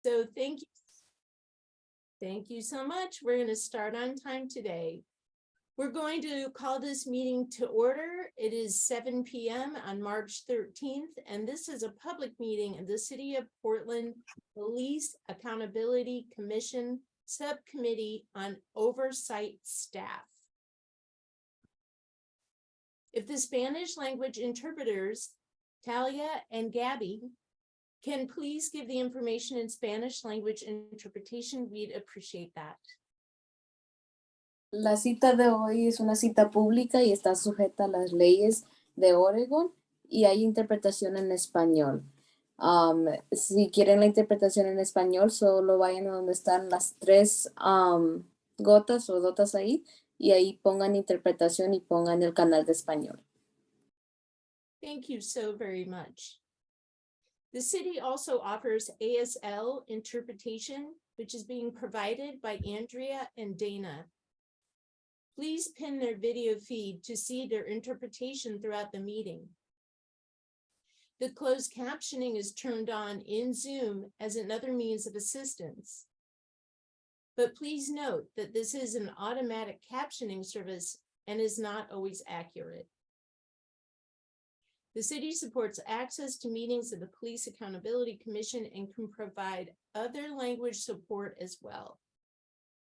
So thank you. Thank you so much. We're going to start on time today. We're going to call this meeting to order. It is 7 p.m. on March 13th, and this is a public meeting of the City of Portland Police Accountability Commission Subcommittee on Oversight Staff. If the Spanish language interpreters, Talia and Gabby, can please give the information in Spanish language interpretation, we'd appreciate that. La cita de hoy es una cita pública y está sujeta a las leyes de Oregon y hay interpretación en español. Si quieren la interpretación en español, solo vayan a donde están las tres gotas o dotas ahí y ahí pongan interpretación y pongan el canal de español. Thank you so very much. The city also offers ASL interpretation, which is being provided by Andrea and Dana. Please pin their video feed to see their interpretation throughout the meeting. The closed captioning is turned on in Zoom as another means of assistance. But please note that this is an automatic captioning service and is not always accurate. The city supports access to meetings of the Police Accountability Commission and can provide other language support as well.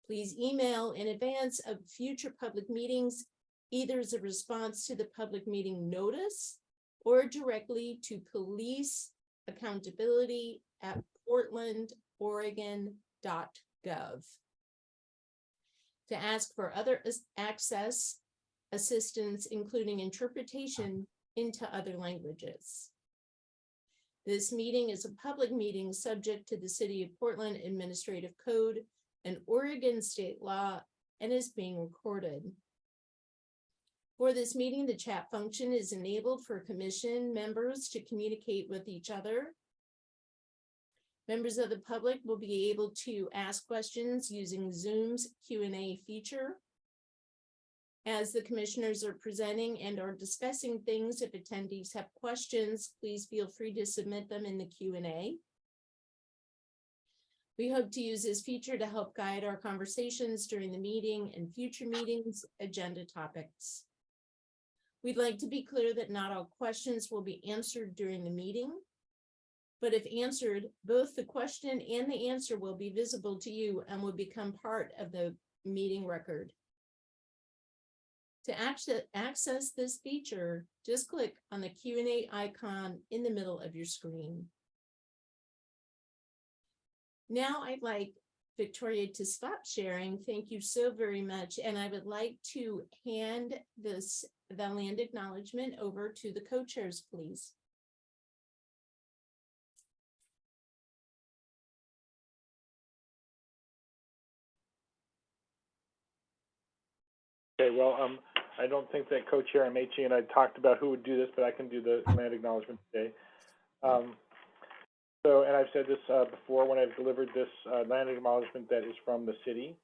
Please email in advance of future public meetings, either as a response to the public meeting notice or directly to policeaccountability@portlandoregon.gov. To ask for other access assistance, including interpretation into other languages. This meeting is a public meeting subject to the City of Portland Administrative Code and Oregon state law and is being recorded. For this meeting, the chat function is enabled for commission members to communicate with each other. Members of the public will be able to ask questions using Zoom's Q&A feature. As the commissioners are presenting and are discussing things, if attendees have questions, please feel free to submit them in the Q&A. We hope to use this feature to help guide our conversations during the meeting and future meetings agenda topics. We'd like to be clear that not all questions will be answered during the meeting, but if answered, both the question and the answer will be visible to you and will become part of the meeting record. To access this feature, just click on the Q&A icon in the middle of your screen. Now I'd like Victoria to stop sharing. Thank you so very much. And I would like to hand the land acknowledgement over to the co-chairs, please. Okay, well, I don't think that co-chair Amechi and I talked about who would do this, but I can do the land acknowledgement today. And I've said this before when I've delivered this land acknowledgement that is from the city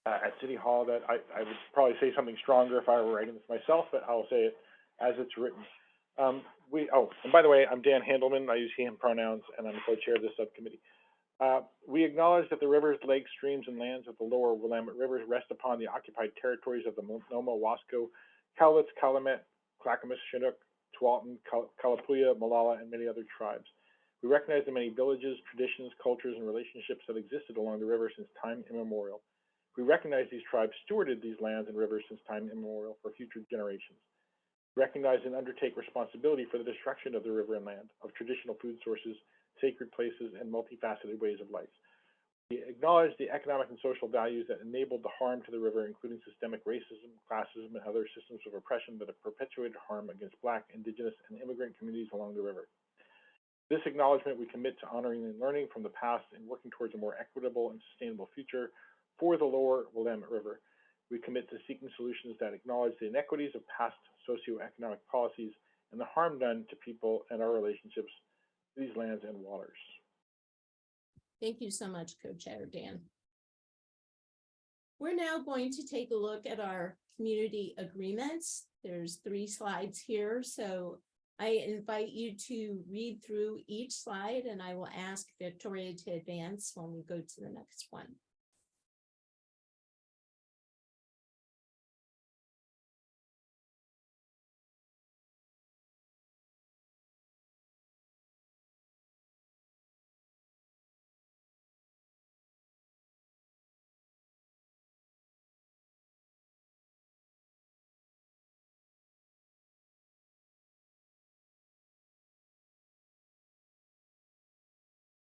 at City Hall, that I would probably say something stronger if I were writing this myself, but I'll say it as it's written. And by the way, I'm Dan Handelman. I use he, him pronouns, and I'm the co-chair of this subcommittee. We acknowledge that the rivers, lakes, streams, and lands of the lower Willamette Rivers rest upon the occupied territories of the Multnomah, Wasco, Cowlitz, Calumet, Clackamas, Chinook, Tualatin, Kalapuya, Molalla, and many other tribes. We recognize the many villages, traditions, cultures, and relationships that existed along the river since time immemorial. We recognize these tribes stewarded these lands and rivers since time immemorial for future generations. We recognize and undertake responsibility for the destruction of the river and land, of traditional food sources, sacred places, and multifaceted ways of life. We acknowledge the economic and social values that enabled the harm to the river, including systemic racism, classism, and other systems of oppression that have perpetuated harm against Black, Indigenous, and immigrant communities along the river. This acknowledgement, we commit to honoring and learning from the past and working towards a more equitable and sustainable future for the lower Willamette River. We commit to seeking solutions that acknowledge the inequities of past socioeconomic policies and the harm done to people and our relationships to these lands and waters. Thank you so much, Co-Chair Dan. We're now going to take a look at our community agreements. There's 3 slides here, so I invite you to read through each slide, and I will ask Victoria to advance when we go to the next one.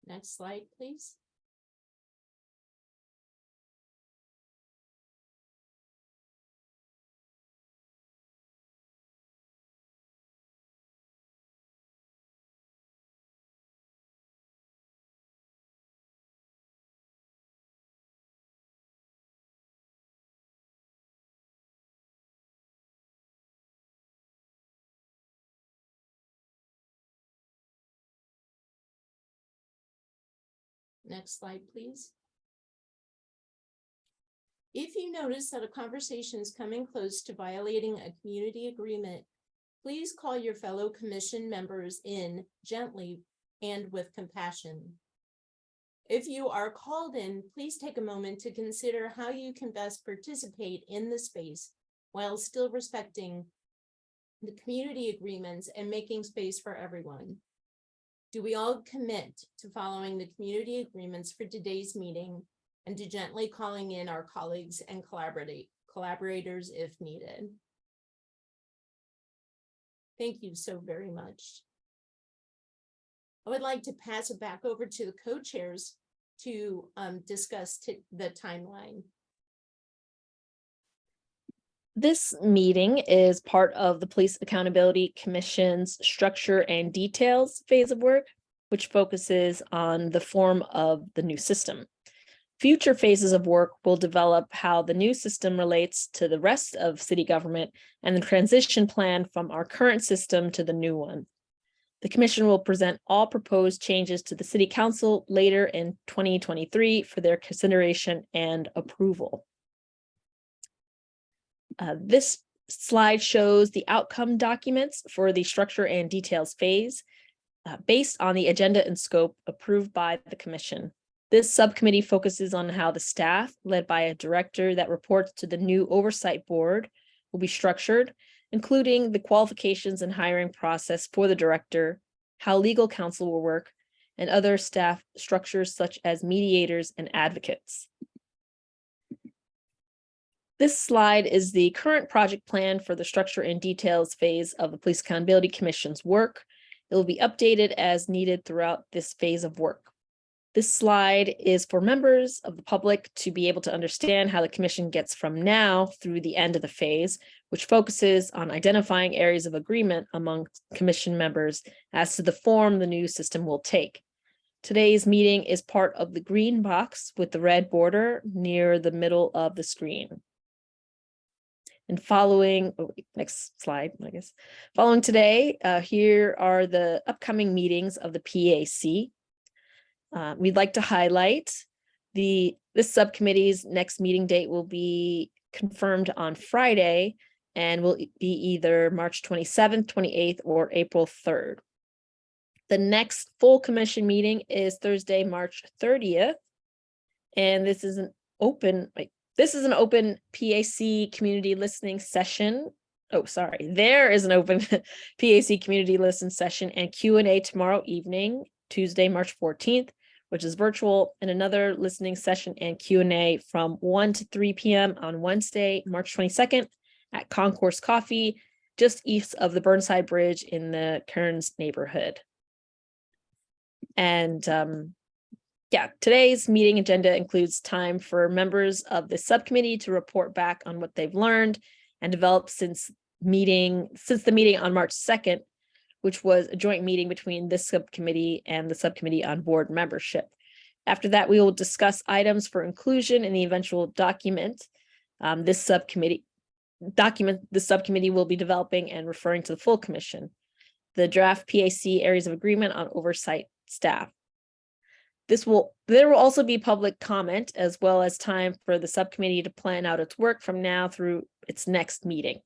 Next slide, please. Next slide, please. If you notice that a conversation is coming close to violating a community agreement, please call your fellow commission members in gently and with compassion. If you are called in, please take a moment to consider how you can best participate in the space while still respecting the community agreements and making space for everyone. Do we all commit to following the community agreements for today's meeting and to gently calling in our colleagues and collaborators if needed? Thank you so very much. I would like to pass it back over to the co-chairs to discuss the timeline. This meeting is part of the Police Accountability Commission's structure and details phase of work, which focuses on the form of the new system. Future phases of work will develop how the new system relates to the rest of city government and the transition plan from our current system to the new one. The commission will present all proposed changes to the city council later in 2023 for their consideration and approval. This slide shows the outcome documents for the structure and details phase based on the agenda and scope approved by the commission. This subcommittee focuses on how the staff, led by a director that reports to the new oversight board, will be structured, including the qualifications and hiring process for the director, how legal counsel will work, and other staff structures such as mediators and advocates. This slide is the current project plan for the structure and details phase of the Police Accountability Commission's work. It will be updated as needed throughout this phase of work. This slide is for members of the public to be able to understand how the commission gets from now through the end of the phase, which focuses on identifying areas of agreement among commission members as to the form the new system will take. Today's meeting is part of the green box with the red border near the middle of the screen. And following, next slide, I guess. Following today, here are the upcoming meetings of the PAC. We'd like to highlight this subcommittee's next meeting date will be confirmed on Friday and will be either March 27th, 28th, or April 3rd. The next full commission meeting is Thursday, March 30th. And this is an open, PAC community listening session. Oh, sorry. There is an open PAC community listen session and Q&A tomorrow evening, Tuesday, March 14th, which is virtual, and another listening session and Q&A from 1 to 3 p.m. on Wednesday, March 22nd at Concourse Coffee, just east of the Burnside Bridge in the Kearns neighborhood. And today's meeting agenda includes time for members of the subcommittee to report back on what they've learned and developed since the meeting on March 2nd, which was a joint meeting between this subcommittee and the subcommittee on board membership. After that, we will discuss items for inclusion in the eventual document. This subcommittee will be developing and referring to the full commission. The draft PAC areas of agreement on oversight staff. There will also be public comment as well as time for the subcommittee to plan out its work from now through its next meeting.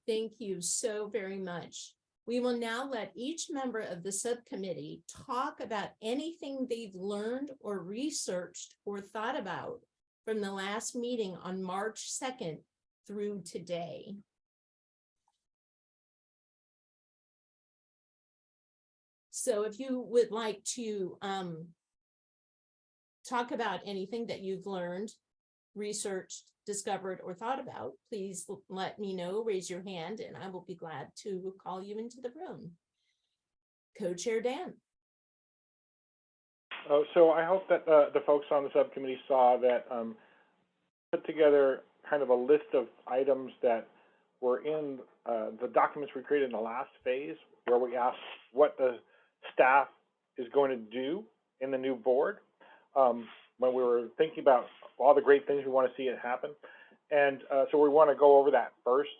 Thank you so very much. We will now let each member of the subcommittee talk about anything they've learned or researched or thought about from the last meeting on March 2nd through today. So if you would like to talk about anything that you've learned, researched, discovered, or thought about, please let me know, raise your hand, and I will be glad to call you into the room. Co-Chair Dan. So I hope that the folks on the subcommittee saw that put together kind of a list of items that were in the documents we created in the last phase, where we asked what the staff is going to do in the new board when we were thinking about all the great things we want to see it happen. And so we want to go over that first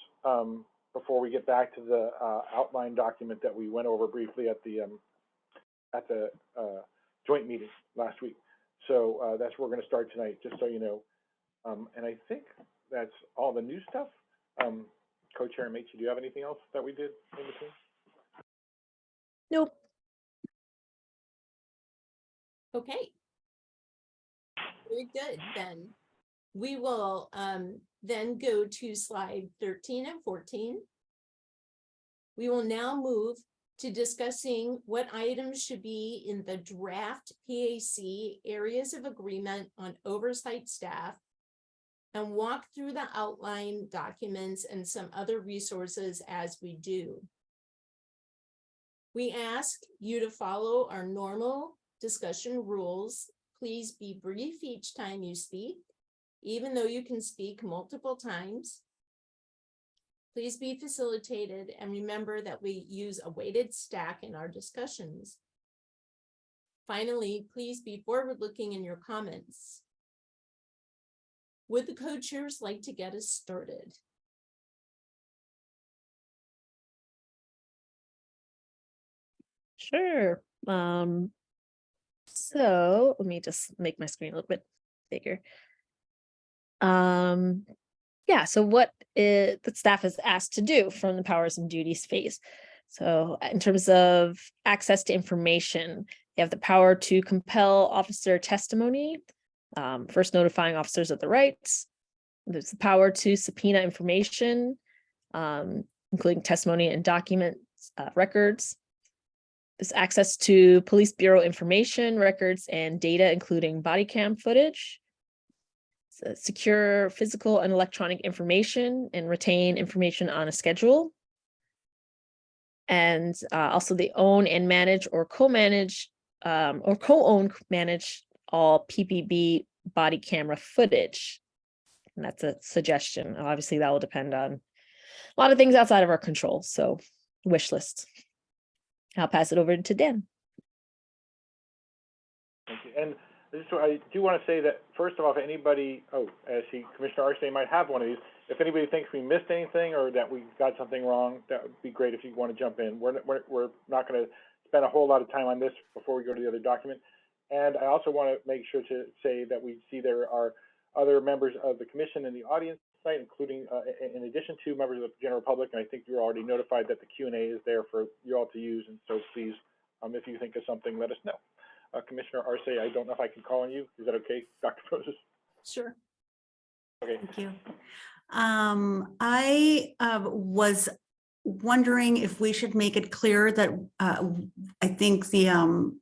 before we get back to the outline document that we went over briefly at the joint meeting last week. So that's where we're going to start tonight, just so you know. And I think that's all the new stuff. Co-Chair Meche, do you have anything else that we did in between? Nope. Okay. Very good, then. We will then go to slide 13 and 14. We will now move to discussing what items should be in the draft PAC areas of agreement on oversight staff and walk through the outline documents and some other resources as we do. We ask you to follow our normal discussion rules. Please be brief each time you speak, even though you can speak multiple times. Please be facilitated and remember that we use a weighted stack in our discussions. Finally, please be forward-looking in your comments. Would the co-chairs like to get us started? Sure. So let me just make my screen a little bit bigger. Yeah, so what the staff is asked to do from the powers and duties phase. So in terms of access to information, they have the power to compel officer testimony, first notifying officers of the rights. There's the power to subpoena information, including testimony and documents, records. There's access to police bureau information, records, and data, including body cam footage. Secure physical and electronic information and retain information on a schedule. And also they own and manage or co-manage or co-own manage all PPB body camera footage. And that's a suggestion. Obviously that will depend on a lot of things outside of our control. So wish list. I'll pass it over to Dan. Thank you. And I do want to say that, first of all, if anybody, I see Commissioner Arce might have one of these. If anybody thinks we missed anything or that we got something wrong, that would be great if you want to jump in. We're not going to spend a whole lot of time on this before we go to the other document. And I also want to make sure to say that we see there are other members of the commission in the audience tonight, including, in addition to members of the general public. And I think you're already notified that the Q&A is there for you all to use. And so please, if you think of something, let us know. Commissioner Arce, I don't know if I can call on you. Is that okay, Dr. Moses? Sure. Okay. Thank you. I was wondering if we should make it clear that I think the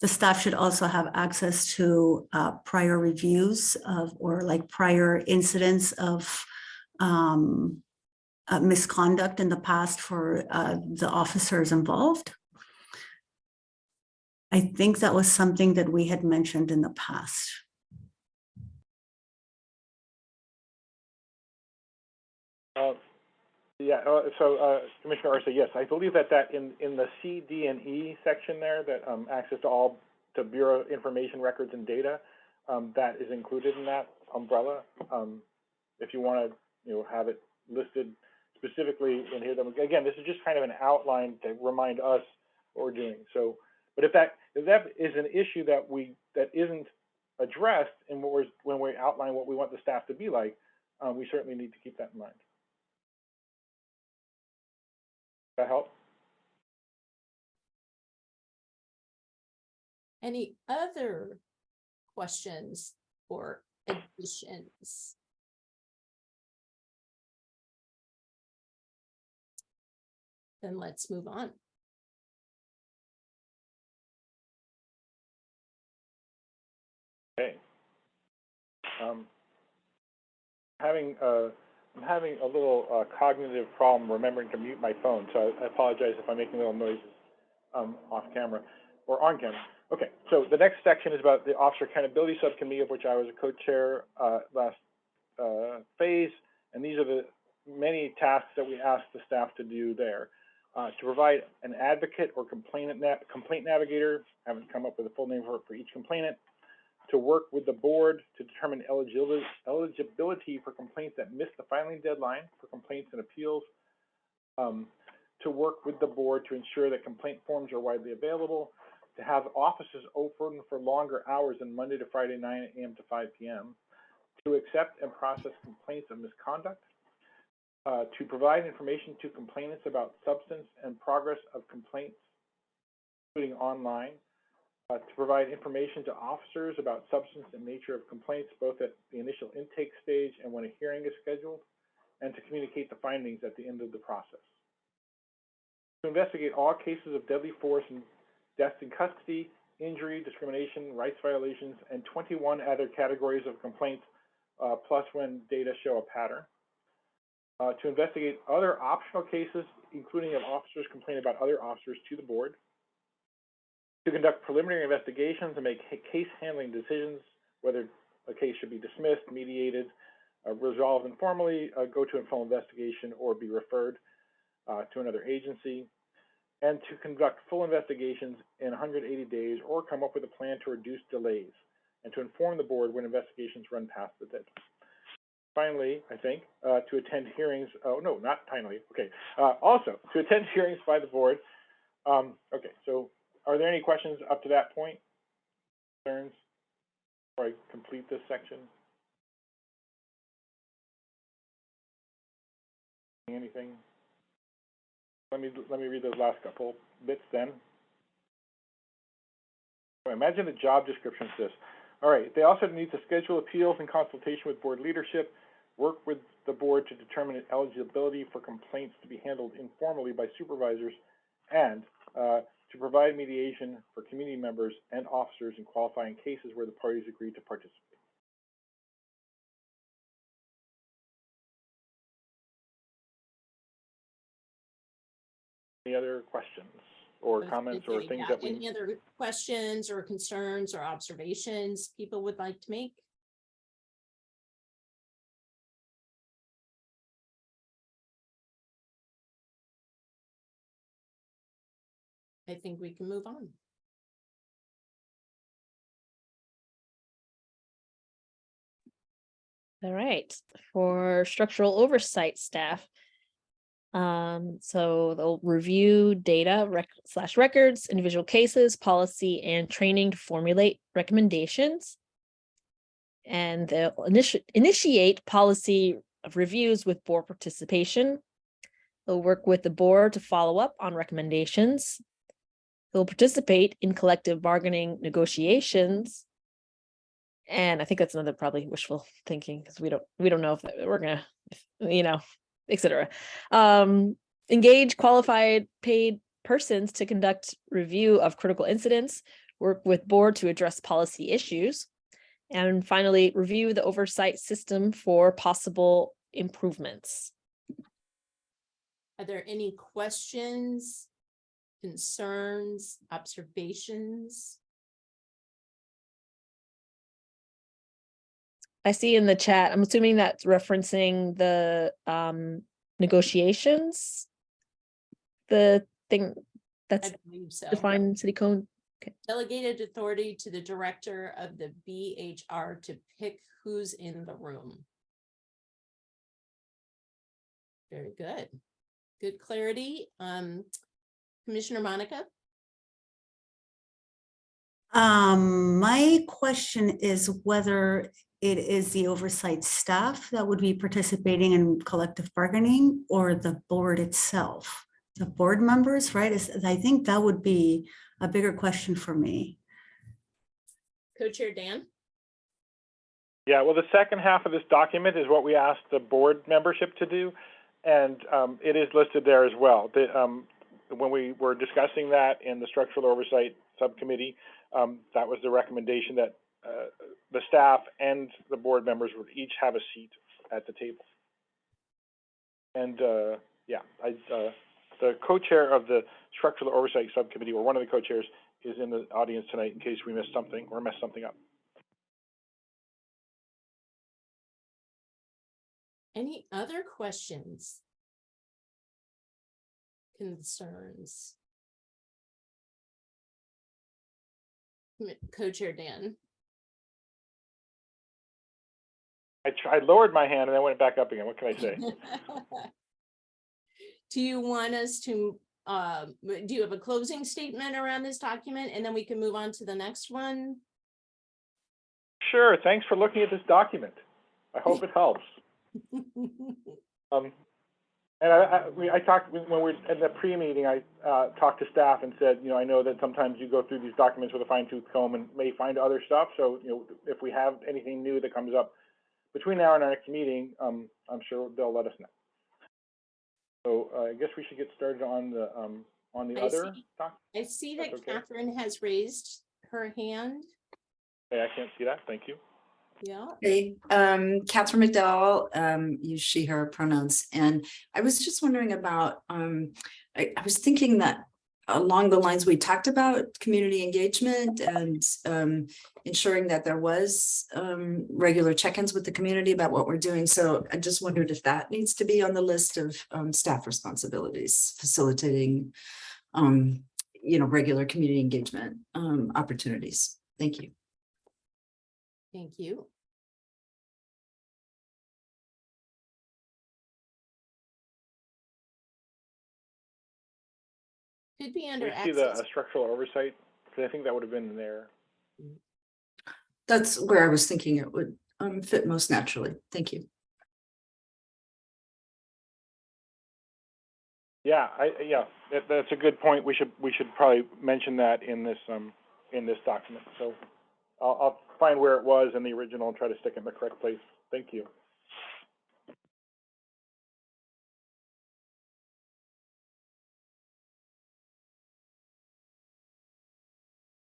staff should also have access to prior reviews of or like prior incidents of misconduct in the past for the officers involved. I think that was something that we had mentioned in the past. Commissioner Arce, yes, I believe that in the C, D, and E section there, that access to all to Bureau information records and data, that is included in that umbrella. If you want to, have it listed specifically in here, then again, this is just kind of an outline to remind us what we're doing. So, but if that is an issue that isn't addressed in when we outline what we want the staff to be like, we certainly need to keep that in mind. That help? Any other questions or additions? Then let's move on. Okay. I'm having a little cognitive problem remembering to mute my phone, so I apologize if I'm making little noises off camera or on camera. Okay, so the next section is about the Officer Accountability Subcommittee, of which I was a co-chair last phase, and these are the many tasks that we asked the staff to do there. To provide an advocate or complaint navigator, I haven't come up with a full name for each complainant, to work with the board to determine eligibility for complaints that miss the filing deadline for complaints and appeals, to work with the board to ensure that complaint forms are widely available, to have offices open for longer hours than Monday to Friday, 9 a.m. to 5 p.m., to accept and process complaints of misconduct, to provide information to complainants about substance and progress of complaints, including online, to provide information to officers about substance and nature of complaints, both at the initial intake stage and when a hearing is scheduled, and to communicate the findings at the end of the process. To investigate all cases of deadly force and deaths in custody, injury, discrimination, rights violations, and 21 other categories of complaints, plus when data show a pattern. To investigate other optional cases, including if officers complain about other officers to the board. To conduct preliminary investigations and make case handling decisions, whether a case should be dismissed, mediated, resolved informally, go to a full investigation, or be referred to another agency. And to conduct full investigations in 180 days or come up with a plan to reduce delays, and to inform the board when investigations run past the deadline. Finally, I think, to attend hearings, oh no, not finally, okay. Also, to attend hearings by the board. Okay, so are there any questions up to that point? Concerns before I complete this section? Anything? Let me read those last couple bits then. So imagine the job description for this. All right, they also need to schedule appeals in consultation with board leadership, work with the board to determine eligibility for complaints to be handled informally by supervisors, and to provide mediation for community members and officers in qualifying cases where the parties agree to participate. Any other questions or comments or things that we... Any other questions or concerns or observations people would like to make? I think we can move on. All right, for structural oversight staff. So they'll review data records, individual cases, policy, and training to formulate recommendations. And they'll initiate policy reviews with board participation. They'll work with the board to follow up on recommendations. They'll participate in collective bargaining negotiations. And I think that's another probably wishful thinking, because we don't know if we're gonna, etc. Engage qualified paid persons to conduct review of critical incidents, work with board to address policy issues, and finally review the oversight system for possible improvements. Are there any questions, concerns, observations? I see in the chat, I'm assuming that's referencing the negotiations, the thing that's I believe so. defined in city code. Okay. Delegated authority to the director of the BHR to pick who's in the room. Very good. Good clarity. Commissioner Monica? My question is whether it is the oversight staff that would be participating in collective bargaining or the board itself. the board members, right? I think that would be a bigger question for me. Co-chair Dan? Yeah, well, the second half of this document is what we asked the board membership to do, and it is listed there as well. When we were discussing that in the Structural Oversight Subcommittee, that was the recommendation that the staff and the board members would each have a seat at the table. And yeah, the co-chair of the Structural Oversight Subcommittee, or one of the co-chairs, is in the audience tonight in case we missed something or messed something up. Any other questions? Concerns? Co-chair Dan? I lowered my hand and then went back up again. What can I say? Do you want us to, do you have a closing statement around this document, and then we can move on to the next one? Sure. Thanks for looking at this document. I hope it helps. And I talked when we were in the pre-meeting. I talked to staff and said, I know that sometimes you go through these documents with a fine-tooth comb and may find other stuff. So, if we have anything new that comes up between now and our next meeting, I'm sure they'll let us know. So I guess we should get started on the other document. I see that okay. Catherine has raised her hand. Okay, I can't see that. Thank you. Yeah. Hey, Catherine McDowell, use she, her pronouns. And I was just wondering about, I was thinking that along the lines we talked about community engagement and ensuring that there was regular check-ins with the community about what we're doing. So I just wondered if that needs to be on the list of staff responsibilities, facilitating, regular community engagement opportunities. Thank you. Thank you. Could be under We see access. the structural oversight, because I think that would have been in there. That's where I was thinking it would fit most naturally. Thank you. Yeah, that's a good point. We should probably mention that in this document. So I'll find where it was in the original and try to stick it in the correct place. Thank you.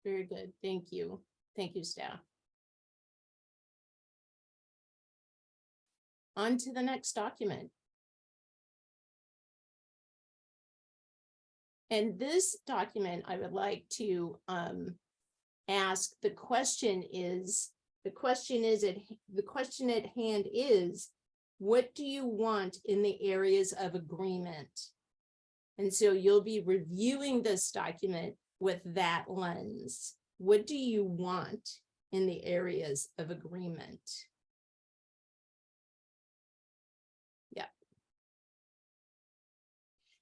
Very good. Thank you. Thank you, staff. On to the next document. And this document, I would like to ask, the question at hand is, what do you want in the areas of agreement? And so you'll be reviewing this document with that lens. What do you want in the areas of agreement? Yeah.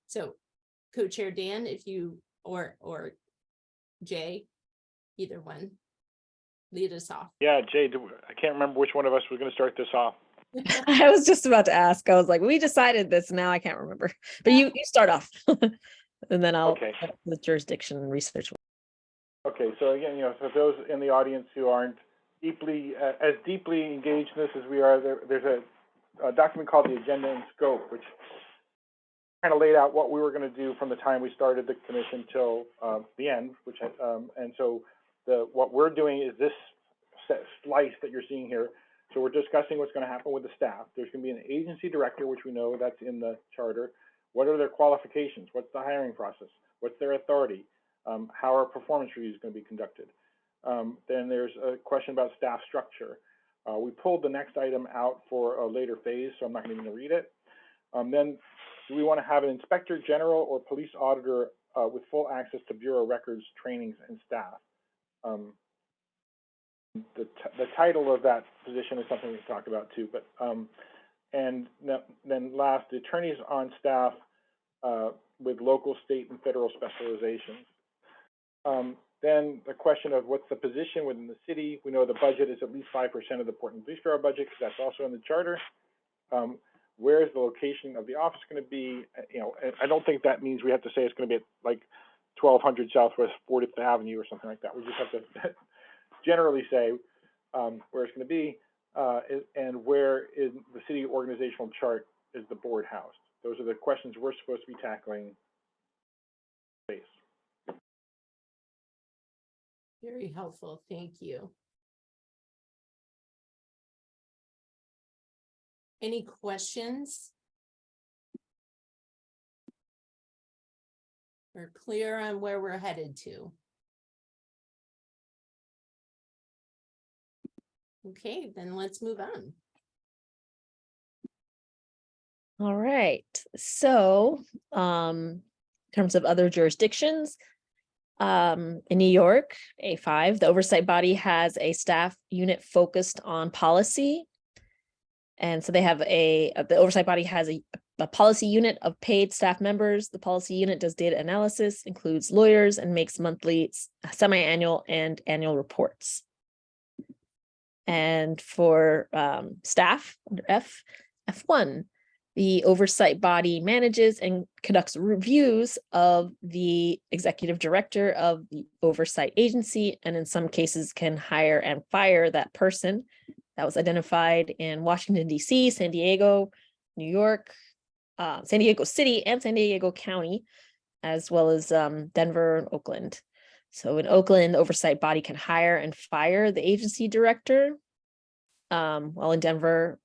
So Co-Chair Dan, if you, or Jay, either one, lead us off. Yeah, Jay, I can't remember which one of us was going to start this off. I was just about to ask. I was like, we decided this. Now I can't remember. But you start off, and then I'll Okay. the jurisdiction and research. Okay, so again, for those in the audience who aren't as deeply engaged in this as we are, there's a document called the Agenda and Scope, which kind of laid out what we were going to do from the time we started the commission till the end. And so what we're doing is this slice that you're seeing here. So we're discussing what's going to happen with the staff. There's going to be an agency director, which we know that's in the charter. What are their qualifications? What's the hiring process? What's their authority? How are performance reviews going to be conducted? Then there's a question about staff structure. We pulled the next item out for a later phase, so I'm not going to even read it. Then do we want to have an inspector general or police auditor with full access to bureau records, trainings, and staff? The title of that position is something we can talk about too. But and then last, the attorneys on staff with local, state, and federal specializations. Then the question of what's the position within the city. We know the budget is at least 5% of the Port and Police Bureau budget, because that's also in the charter. where is the location of the office going to be? You know, and I don't think that means we have to say it's going to be at like 1200 Southwest 40th Avenue or something like that. We just have to generally say where it's going to be and where in the city organizational chart is the board housed. Those are the questions we're supposed to be tackling. Very helpful, thank you. Any questions? We're clear on where we're headed to. Okay, then let's move on. All right, so in terms of other jurisdictions, in New York, A5, the oversight body has a staff unit focused on policy. And so they have the oversight body has a policy unit of paid staff members. The policy unit does data analysis, includes lawyers, and makes monthly, semi-annual, and annual reports. And for staff under F1, the oversight body manages and conducts reviews of the executive director of the oversight agency, and in some cases can hire and fire that person. That was identified in Washington, D.C., San Diego, New York, San Diego City, and San Diego County, as well as Denver and Oakland. So in Oakland, the oversight body can hire and fire the agency director. While in Denver,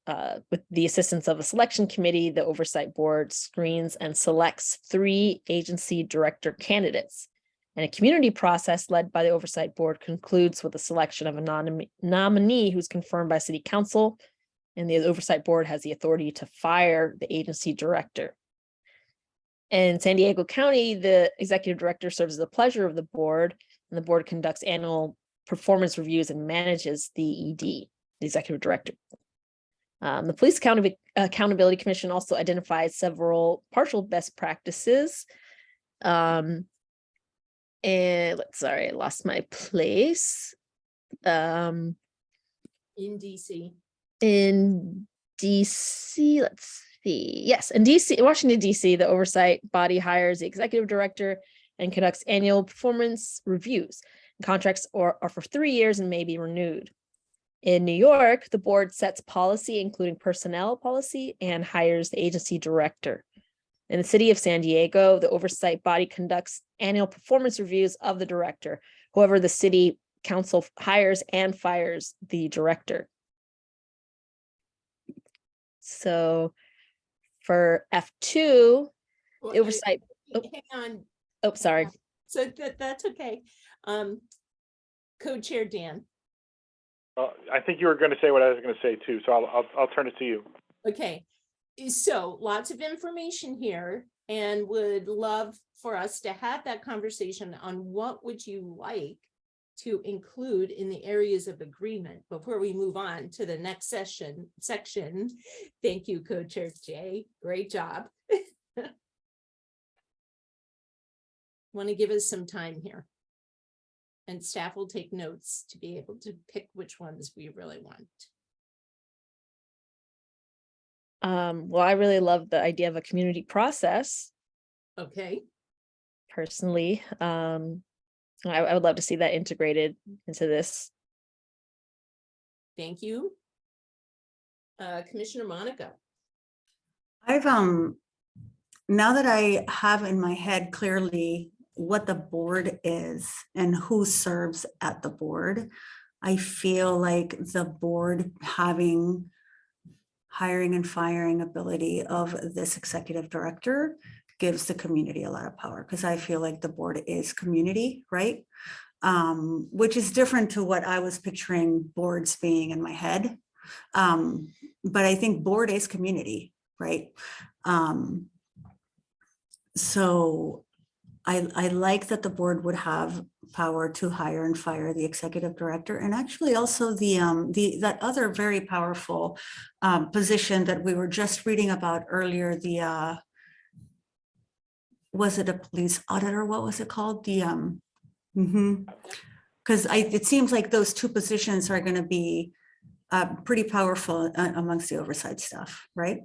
with the assistance of a selection committee, the oversight board screens and selects 3 agency director candidates. And a community process led by the oversight board concludes with the selection of a nominee who's confirmed by city council, and the oversight board has the authority to fire the agency director. In San Diego County, the executive director serves at the pleasure of the board, and the board conducts annual performance reviews and manages the ED, the executive director. The Police Accountability Commission also identifies several partial best practices. And sorry, I lost my place. In DC. In DC, let's see. Yes, in DC, Washington, DC, the oversight body hires the executive director and conducts annual performance reviews. Contracts are for 3 years and may be renewed. In New York, the board sets policy, including personnel policy, and hires the agency director. In the city of San Diego, the oversight body conducts annual performance reviews of the director. However, the city council hires and fires the director. So for F2, Well, the oversight, hang on. oh, sorry. So that's okay. Co-chair Dan. I think you were going to say what I was going to say too, so I'll turn it to you. Okay, so lots of information here, and would love for us to have that conversation on what would you like to include in the areas of agreement before we move on to the next section. Thank you, Co-Chair Jay. Great job. Want to give us some time here. And staff will take notes to be able to pick which ones we really want. Well, I really love the idea of a community process. Okay. Personally, I would love to see that integrated into this. Thank you. Commissioner Monica. I've now that I have in my head clearly what the board is and who serves at the board, I feel like the board having hiring and firing ability of this executive director gives the community a lot of power, because I feel like the board is community, right? Which is different to what I was picturing boards being in my head. But I think board is community, right? So I like that the board would have power to hire and fire the executive director, and actually also that other very powerful position that we were just reading about earlier. Was it a police auditor? What was it called? Because it seems like those two positions are going to be pretty powerful amongst the oversight staff, right?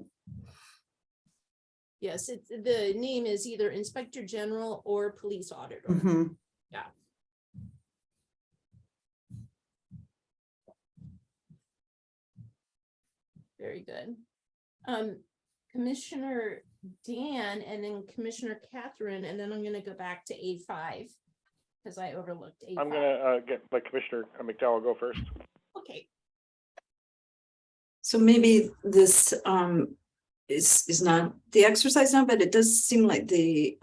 Yes, it's, the name is either Inspector General or Police Auditor. Mhm. Yeah. Very good. Commissioner Dan and then Commissioner Catherine, and then I'm gonna go back to A5 because I overlooked A5. I'm gonna let Commissioner McDowell go first. Okay, So maybe this is not the exercise now, but it does seem like the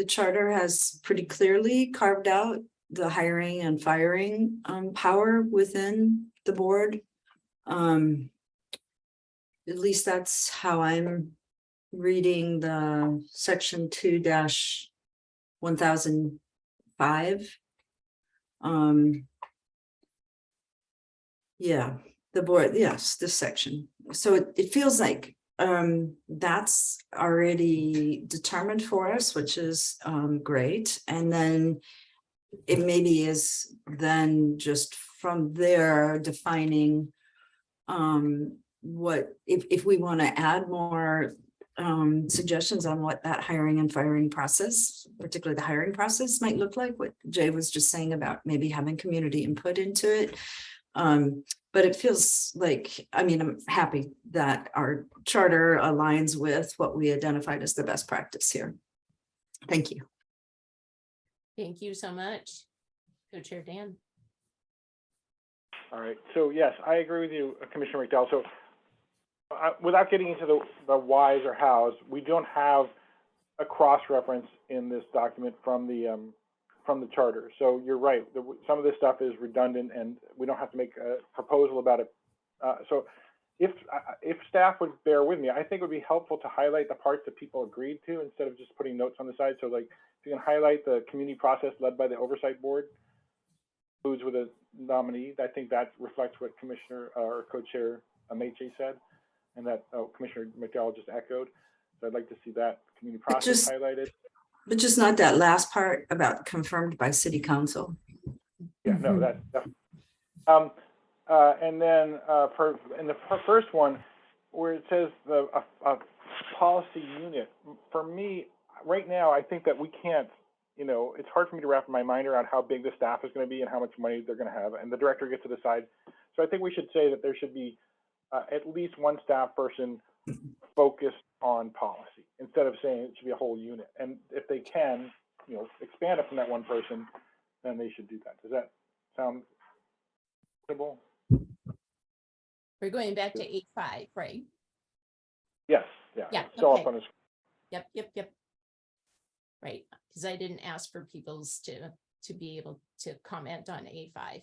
charter has pretty clearly carved out the hiring and firing power within the board. At least that's how I'm reading the section 2-1005. Yeah, the board, yes, this section. So it feels like that's already determined for us, which is great. And then it maybe is then just from there defining what if we want to add more suggestions on what that hiring and firing process, particularly the hiring process, might look like, what Jay was just saying about maybe having community input into it. But it feels like, I mean, I'm happy that our charter aligns with what we identified as the best practice here. Thank you. thank you so much. Co-Chair Dan. All right, so yes, I agree with you, Commissioner McDowell. So without getting into the whys or hows, we don't have a cross-reference in this document from the charter. So you're right, some of this stuff is redundant and we don't have to make a proposal about it. So if staff would bear with me, I think it would be helpful to highlight the parts that people agreed to instead of just putting notes on the side. So like, if you can highlight the community process led by the Oversight Board, who's with a nominee, I think that reflects what Commissioner or Co-Chair Ameche said, and that Commissioner McDowell just echoed. So I'd like to see that community process highlighted. But just not that last part about confirmed by City Council. Yeah, no, that's definitely. And then in the first one, where it says a policy unit, for me, right now, I think that we can't, it's hard for me to wrap my mind around how big the staff is going to be and how much money they're going to have, and the director gets to decide. So I think we should say that there should be at least one staff person focused on policy, instead of saying it should be a whole unit. And if they can, expand it from that one person, then they should do that. Does that sound reasonable? We're going back to 8.5, right? Yes, yeah. Yeah, It's all okay. up on the screen. Yep. Right, because I didn't ask for people's to be able to comment on A5.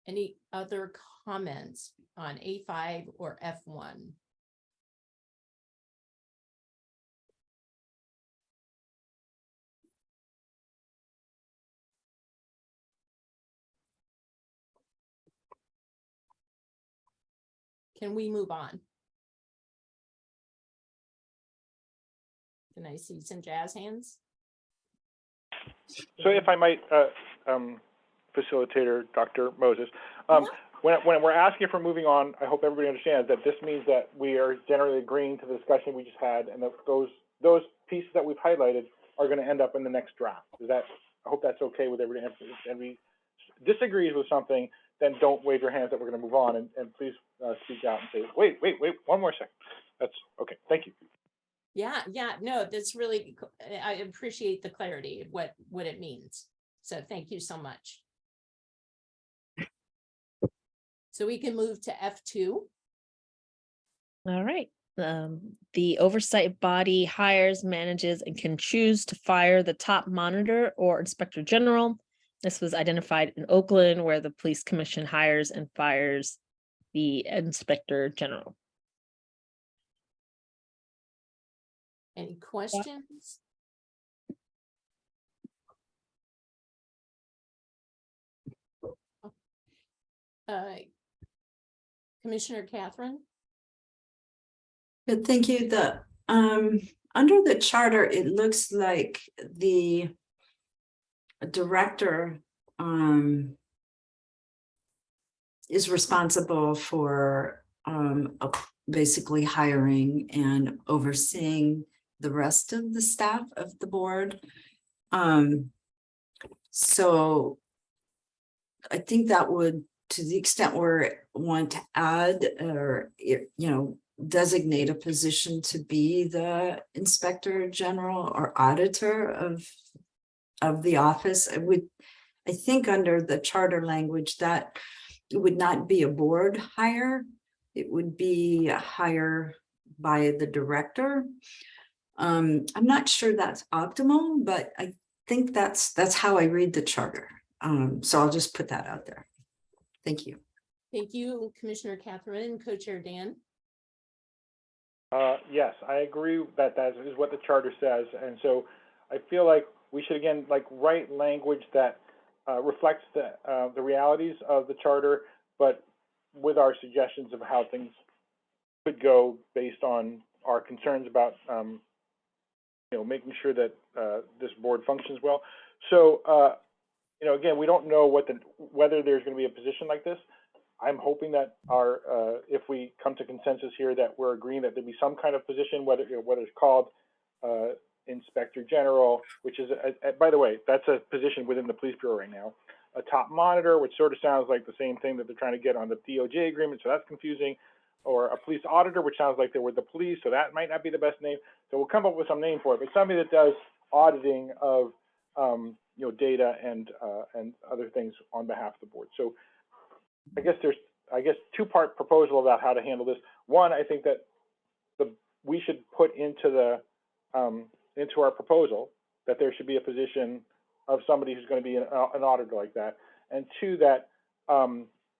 Any other comments on A5 or F1? Can we move on? Can I see some jazz hands? So if I might, facilitator Dr. Moses, when we're asking for moving on, I hope everybody understands that this means that we are generally agreeing to the discussion we just had, and that those pieces that we've highlighted are going to end up in the next draft. I hope that's okay with everybody. And we disagrees with something, then don't wave your hands that we're going to move on, and please speak out and say, wait, one more second. That's okay. Thank you. Yeah, no, that's really, I appreciate the clarity of what it means. So thank you so much. So we can move to F2. All right. The oversight body hires, manages, and can choose to fire the top monitor or inspector general. This was identified in Oakland, where the police commission hires and fires the inspector general. Any questions? Commissioner Catherine? Good, thank you. Under the charter, it looks like a director is responsible for basically hiring and overseeing the rest of the staff of the board. So I think that would, to the extent we want to add or, designate a position to be the inspector general or auditor of the office, I think under the charter language that it would not be a board hire. It would be a hire by the director. I'm not sure that's optimal, but I think that's how I read the charter. So I'll just put that out there. Thank you. Thank you, Commissioner Catherine, Co-Chair Dan. Yes, I agree that that is what the charter says, and so I feel like we should again write language that reflects the realities of the charter, but with our suggestions of how things could go based on our concerns about making sure that this board functions well. So again, we don't know whether there's going to be a position like this. I'm hoping that if we come to consensus here, that we're agreeing that there be some kind of position, whether it's called Inspector General, which is, by the way, that's a position within the police bureau right now. A top monitor, which sort of sounds like the same thing that they're trying to get on the DOJ agreement, so that's confusing. Or a police auditor, which sounds like they're with the police, so that might not be the best name. So we'll come up with some name for it, but somebody that does auditing of data and other things on behalf of the board. So I guess there's two-part proposal about how to handle this. One, I think that we should put into our proposal that there should be a position of somebody who's going to be an auditor like that, and two, that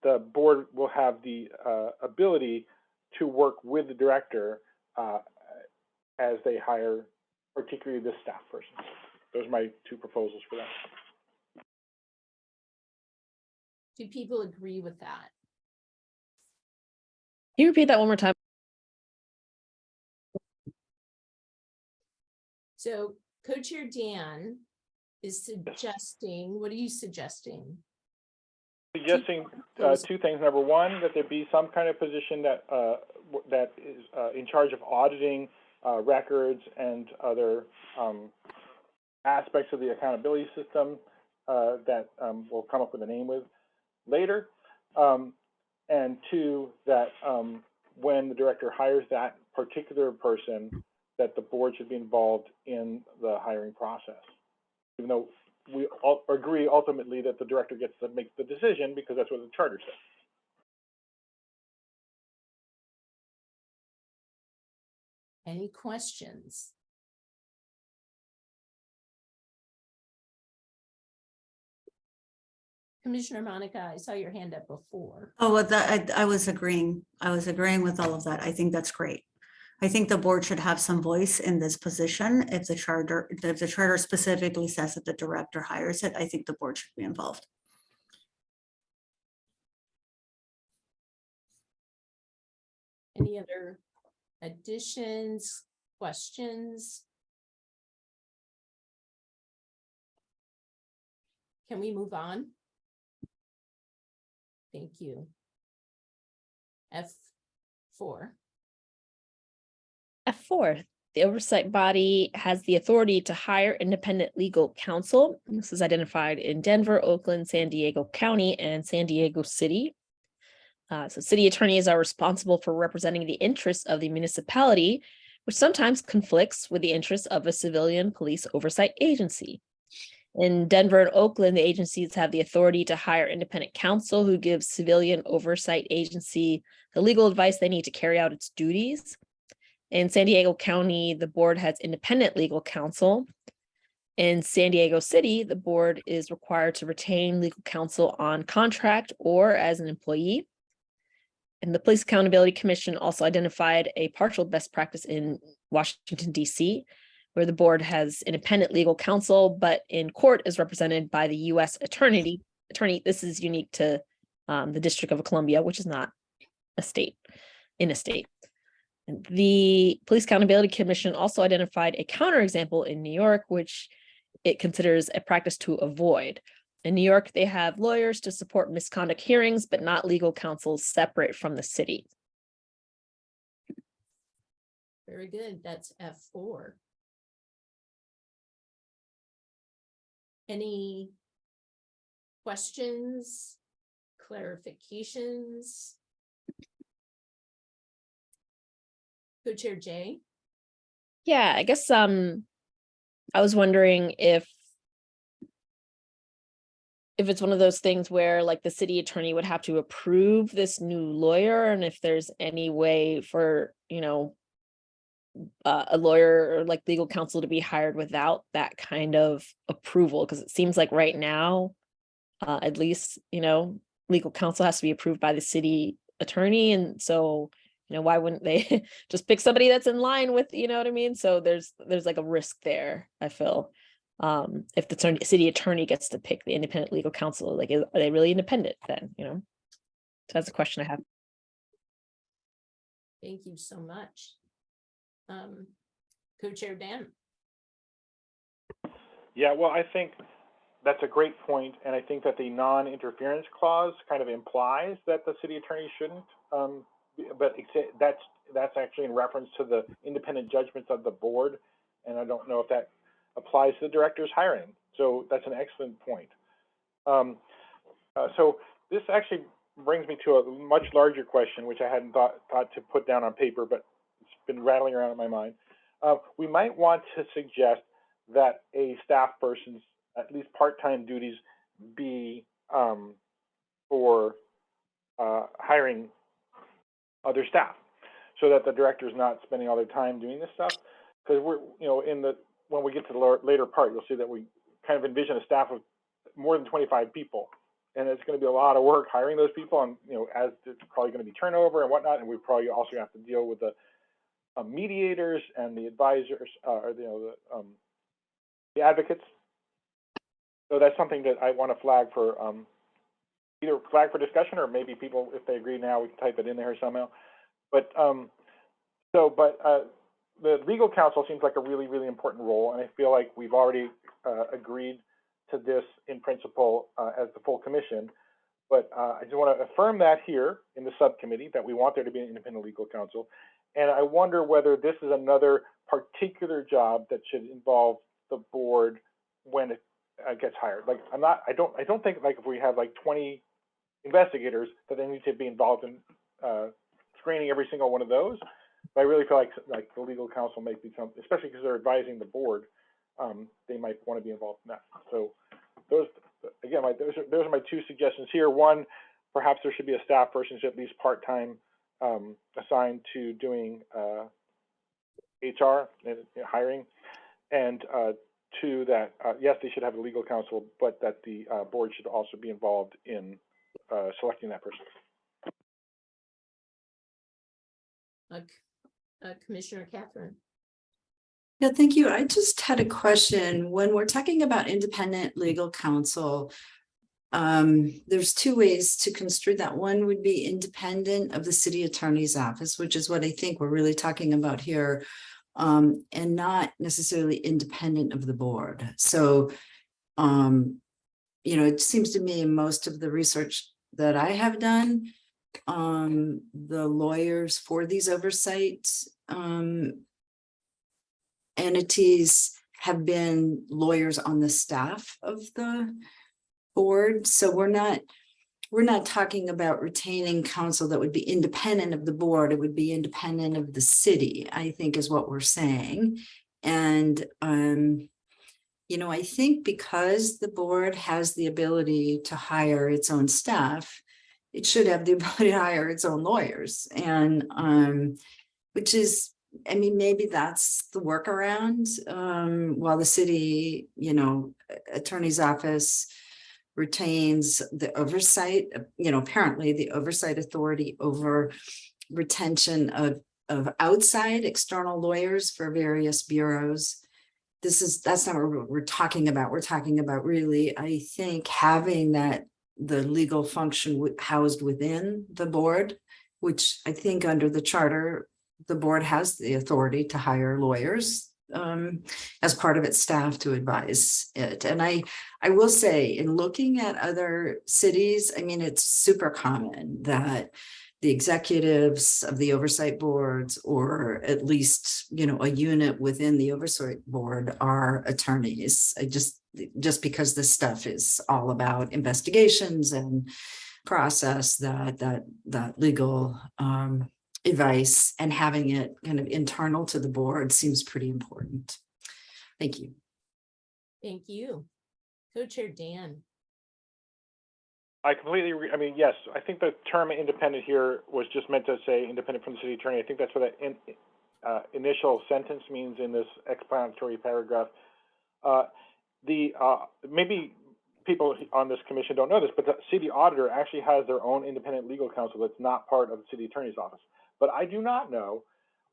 the board will have the ability to work with the director as they hire, particularly this staff person. Those are my two proposals for that. Do people agree with that? Can you repeat that one more time? So Co-Chair Dan is suggesting, what are you suggesting? Suggesting two things. Number one, that there be some kind of position that is in charge of auditing records and other aspects of the accountability system that we'll come up with a name with later. And two, that when the director hires that particular person, that the board should be involved in the hiring process, even though we all agree ultimately that the director gets to make the decision because that's what the charter says. Any questions? Commissioner Monica, I saw your hand up before. Oh, well, I was agreeing. I was agreeing with all of that. I think that's great. I think the board should have some voice in this position. If the charter specifically says that the director hires it, I think the board should be involved. Any other additions, questions? Can we move on? Thank you. F4. F4, the oversight body has the authority to hire independent legal counsel. This is identified in Denver, Oakland, San Diego County, and San Diego City. So city attorneys are responsible for representing the interests of the municipality, which sometimes conflicts with the interests of a civilian police oversight agency. In Denver and Oakland, the agencies have the authority to hire independent counsel who gives civilian oversight agency the legal advice they need to carry out its duties. In San Diego County, the board has independent legal counsel. In San Diego City, the board is required to retain legal counsel on contract or as an employee. And the Police Accountability Commission also identified a partial best practice in Washington, D.C., where the board has independent legal counsel, but in court is represented by the U.S. attorney. This is unique to the District of Columbia, which is not a state, in a state. The Police Accountability Commission also identified a counterexample in New York, which it considers a practice to avoid. In New York, they have lawyers to support misconduct hearings, but not legal counsel separate from the city. Very good. That's F4. Any questions, clarifications? Co-Chair Jay? Yeah, I guess I was wondering if it's one of those things where like the city attorney would have to approve this new lawyer, and if there's any way for, you know, a lawyer or like legal counsel to be hired without that kind of approval, because it seems like right now, at least, you know, legal counsel has to be approved by the city attorney, and so, you know, why wouldn't they just pick somebody that's in line with, you know what I mean? So there's like a risk there, I feel. If the city attorney gets to pick the independent legal counsel, like, are they really independent then, you know? So that's a question I have. Thank you so much. Co-Chair Dan? Yeah, well, I think that's a great point, and I think that the non-interference clause kind of implies that the city attorney shouldn't, but that's actually in reference to the independent judgments of the board, and I don't know if that applies to the director's hiring. So that's an excellent point. So this actually brings me to a much larger question, which I hadn't thought to put down on paper, but it's been rattling around in my mind. We might want to suggest that a staff person's at least part-time duties be for hiring other staff, so that the director's not spending all their time doing this stuff. Because we're, you know, when we get to the later part, you'll see that we kind of envision a staff of more than 25 people, and it's going to be a lot of work hiring those people, and, you know, as there's probably going to be turnover and whatnot, and we probably also have to deal with the mediators and the advisors, or, you know, the advocates. So that's something that I want to flag for either flag for discussion, or maybe people, if they agree now, we can type it in there somehow. But the legal counsel seems like a really, really important role, and I feel like we've already agreed to this in principle as the full commission. But I just want to affirm that here in the subcommittee, that we want there to be an independent legal counsel. And I wonder whether this is another particular job that should involve the board when it gets hired. Like, I don't think, like, if we have like 20 investigators, that they need to be involved in screening every single one of those. But I really feel like the legal counsel might be something, especially because they're advising the board, they might want to be involved in that. So those, again, those are my two suggestions here. One, perhaps there should be a staff person who's at least part-time assigned to doing HR and hiring, and two, that yes, they should have a legal counsel, but that the board should also be involved in selecting that person. Commissioner Catherine? Yeah, thank you. I just had a question. When we're talking about independent legal counsel, there's two ways to construe that. One would be independent of the city attorney's office, which is what I think we're really talking about here, and not necessarily independent of the board. So, you know, it seems to me most of the research that I have done, the lawyers for these oversight entities have been lawyers on the staff of the board. So we're not talking about retaining counsel that would be independent of the board. It would be independent of the city, I think, is what we're saying. And you know, I think because the board has the ability to hire its own staff, it should have the ability to hire its own lawyers. And which is, I mean, maybe that's the workaround, while the city, you know, attorney's office retains the oversight, you know, apparently the oversight authority over retention of outside external lawyers for various bureaus. That's not what we're talking about. We're talking about really, I think, having that the legal function housed within the board, which I think under the charter, the board has the authority to hire lawyers. as part of its staff to advise it. And I will say, in looking at other cities, I mean, it's super common that the executives of the oversight boards, or at least, you know, a unit within the oversight board, are attorneys. Just because this stuff is all about investigations and process, that legal advice and having it kind of internal to the board seems pretty important. Thank you. Thank you. Co-chair Dan. I completely agree. I mean, yes, I think the term independent here was just meant to say independent from the city attorney. I think that's what that initial sentence means in this explanatory paragraph. Maybe people on this commission don't know this, but the city auditor actually has their own independent legal counsel that's not part of the city attorney's office. But I do not know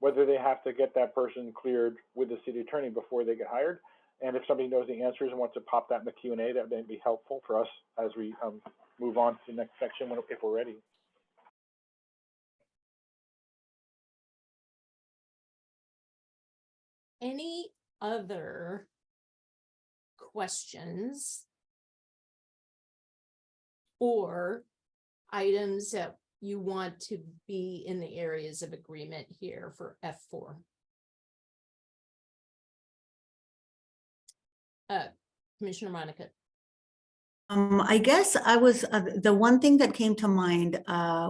whether they have to get that person cleared with the city attorney before they get hired. And if somebody knows the answers and wants to pop that in the Q&A, that may be helpful for us as we move on to the next section if we're ready. Any other questions or items that you want to be in the areas of agreement here for F4? Commissioner Monica. I guess I was the one thing that came to mind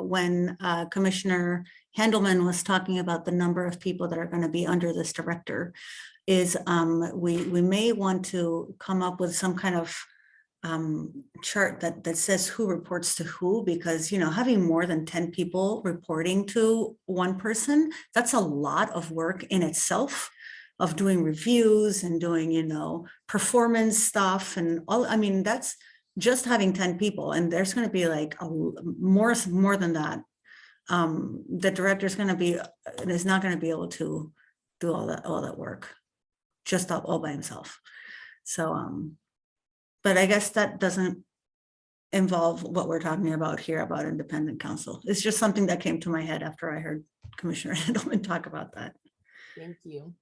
when Commissioner Handelman was talking about the number of people that are going to be under this director is we may want to come up with some kind of chart that says who reports to who, because, you know, having more than 10 people reporting to one person, that's a lot of work in itself, of doing reviews and doing, you know, performance stuff and all. I mean, that's just having 10 people, and there's going to be like more than that. The director is not going to be able to do all that work just all by himself. So, but I guess that doesn't involve what we're talking about here about independent counsel. It's just something that came to my head after I heard Commissioner Handelman talk about that. Thank you.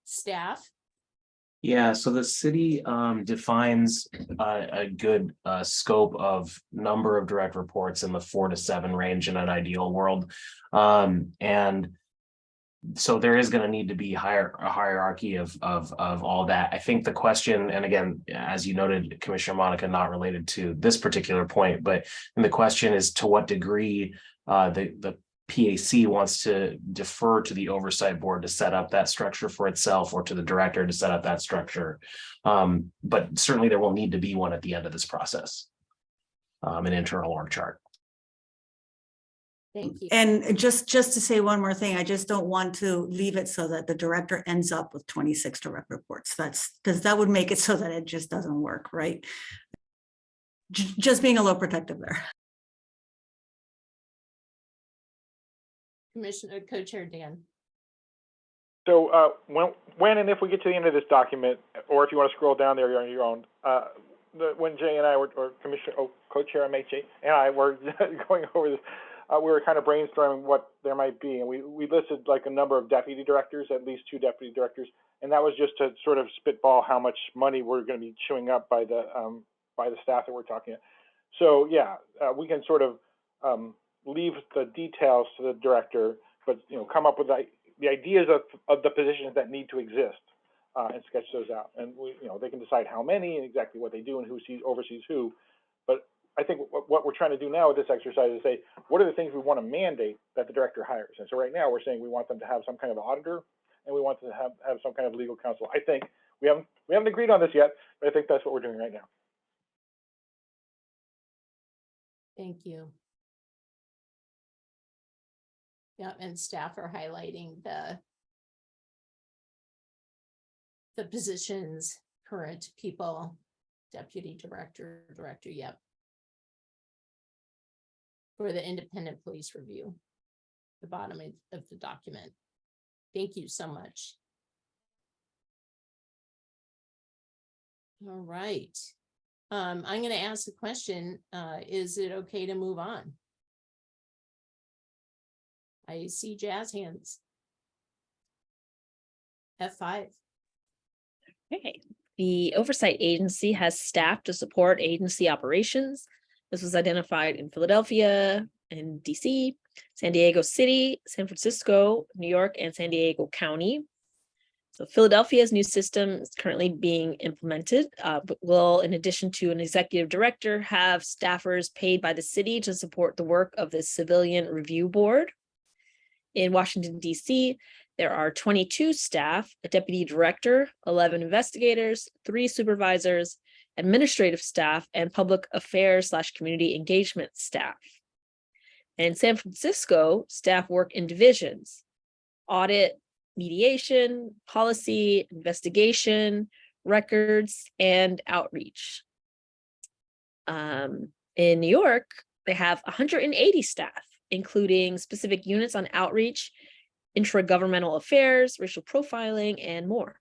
Staff? Yeah, so the city defines a good scope of number of direct reports in the 4 to 7 range in an ideal world. And so there is going to need to be a hierarchy of all that. I think the question, and again, as you noted, Commissioner Monica, not related to this particular point, but the question is to what degree the PAC wants to defer to the oversight board to set up that structure for itself, or to the director to set up that structure. But certainly there will need to be one at the end of this process, an internal org chart. Thank you. And just to say one more thing, I just don't want to leave it so that the director ends up with 26 direct reports. That's because that would make it so that it just doesn't work, right? Just being a little protective there. Commissioner Co-Chair Dan. So when and if we get to the end of this document, or if you want to scroll down there, you're on your own. When Jay and I were, or Commissioner, Co-Chair MHA and I were going over this, we were kind of brainstorming what there might be, and we listed like a number of deputy directors, at least 2 deputy directors, and that was just to sort of spitball how much money we're going to be chewing up by the staff that we're talking about. So yeah, we can sort of leave the details to the director, but come up with the ideas of the positions that need to exist and sketch those out. And they can decide how many and exactly what they do and who oversees who. But I think what we're trying to do now with this exercise is say, what are the things we want to mandate that the director hires? And so right now we're saying we want them to have some kind of auditor, and we want them to have some kind of legal counsel. I think we haven't agreed on this yet, but I think that's what we're doing right now. Thank you. Yeah, and staff are highlighting the positions, current people, deputy director, yep. For the independent police review, the bottom of the document. Thank you so much. All right. I'm going to ask a question. Is it okay to move on? I see jazz hands. F5. Okay, the Oversight Agency has staff to support agency operations. This was identified in Philadelphia and DC, San Diego City, San Francisco, New York, and San Diego County. So Philadelphia's new system is currently being implemented, but will, in addition to an executive director, have staffers paid by the city to support the work of the Civilian Review Board. In Washington, DC, there are 22 staff, a deputy director, 11 investigators, 3 supervisors, administrative staff, and public affairs / community engagement staff. And in San Francisco, staff work in divisions: audit, mediation, policy, investigation, records, and outreach. In New York, they have 180 staff, including specific units on outreach, intragovernmental affairs, racial profiling, and more.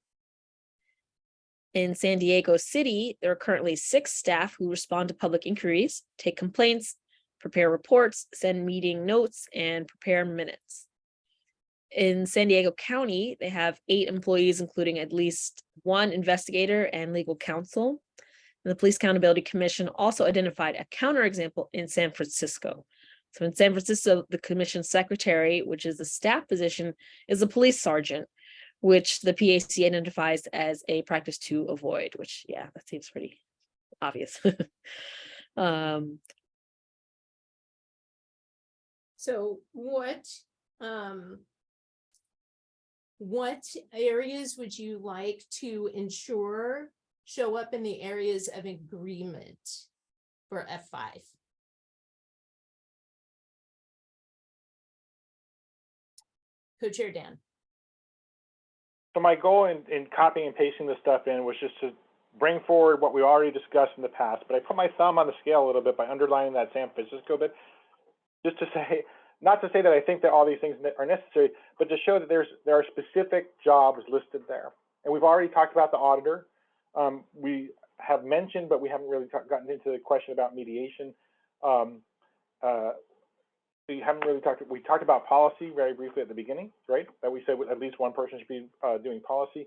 In San Diego City, there are currently 6 staff who respond to public inquiries, take complaints, prepare reports, send meeting notes, and prepare minutes. In San Diego County, they have 8 employees, including at least 1 investigator and legal counsel. And the Police Accountability Commission also identified a counterexample in San Francisco. So in San Francisco, the commission secretary, which is a staff position, is a police sergeant, which the PAC identifies as a practice to avoid, which, yeah, that seems pretty obvious. So what areas would you like to ensure show up in the areas of agreement for F5? Co-Chair Dan. So my goal in copying and pasting this stuff in was just to bring forward what we already discussed in the past, but I put my thumb on the scale a little bit by underlining that San Francisco bit, just to say, not to say that I think that all these things are necessary, but to show that there are specific jobs listed there. And we've already talked about the auditor. We have mentioned, but we haven't really gotten into the question about mediation. We haven't really we talked about policy very briefly at the beginning, right? That we said at least one person should be doing policy.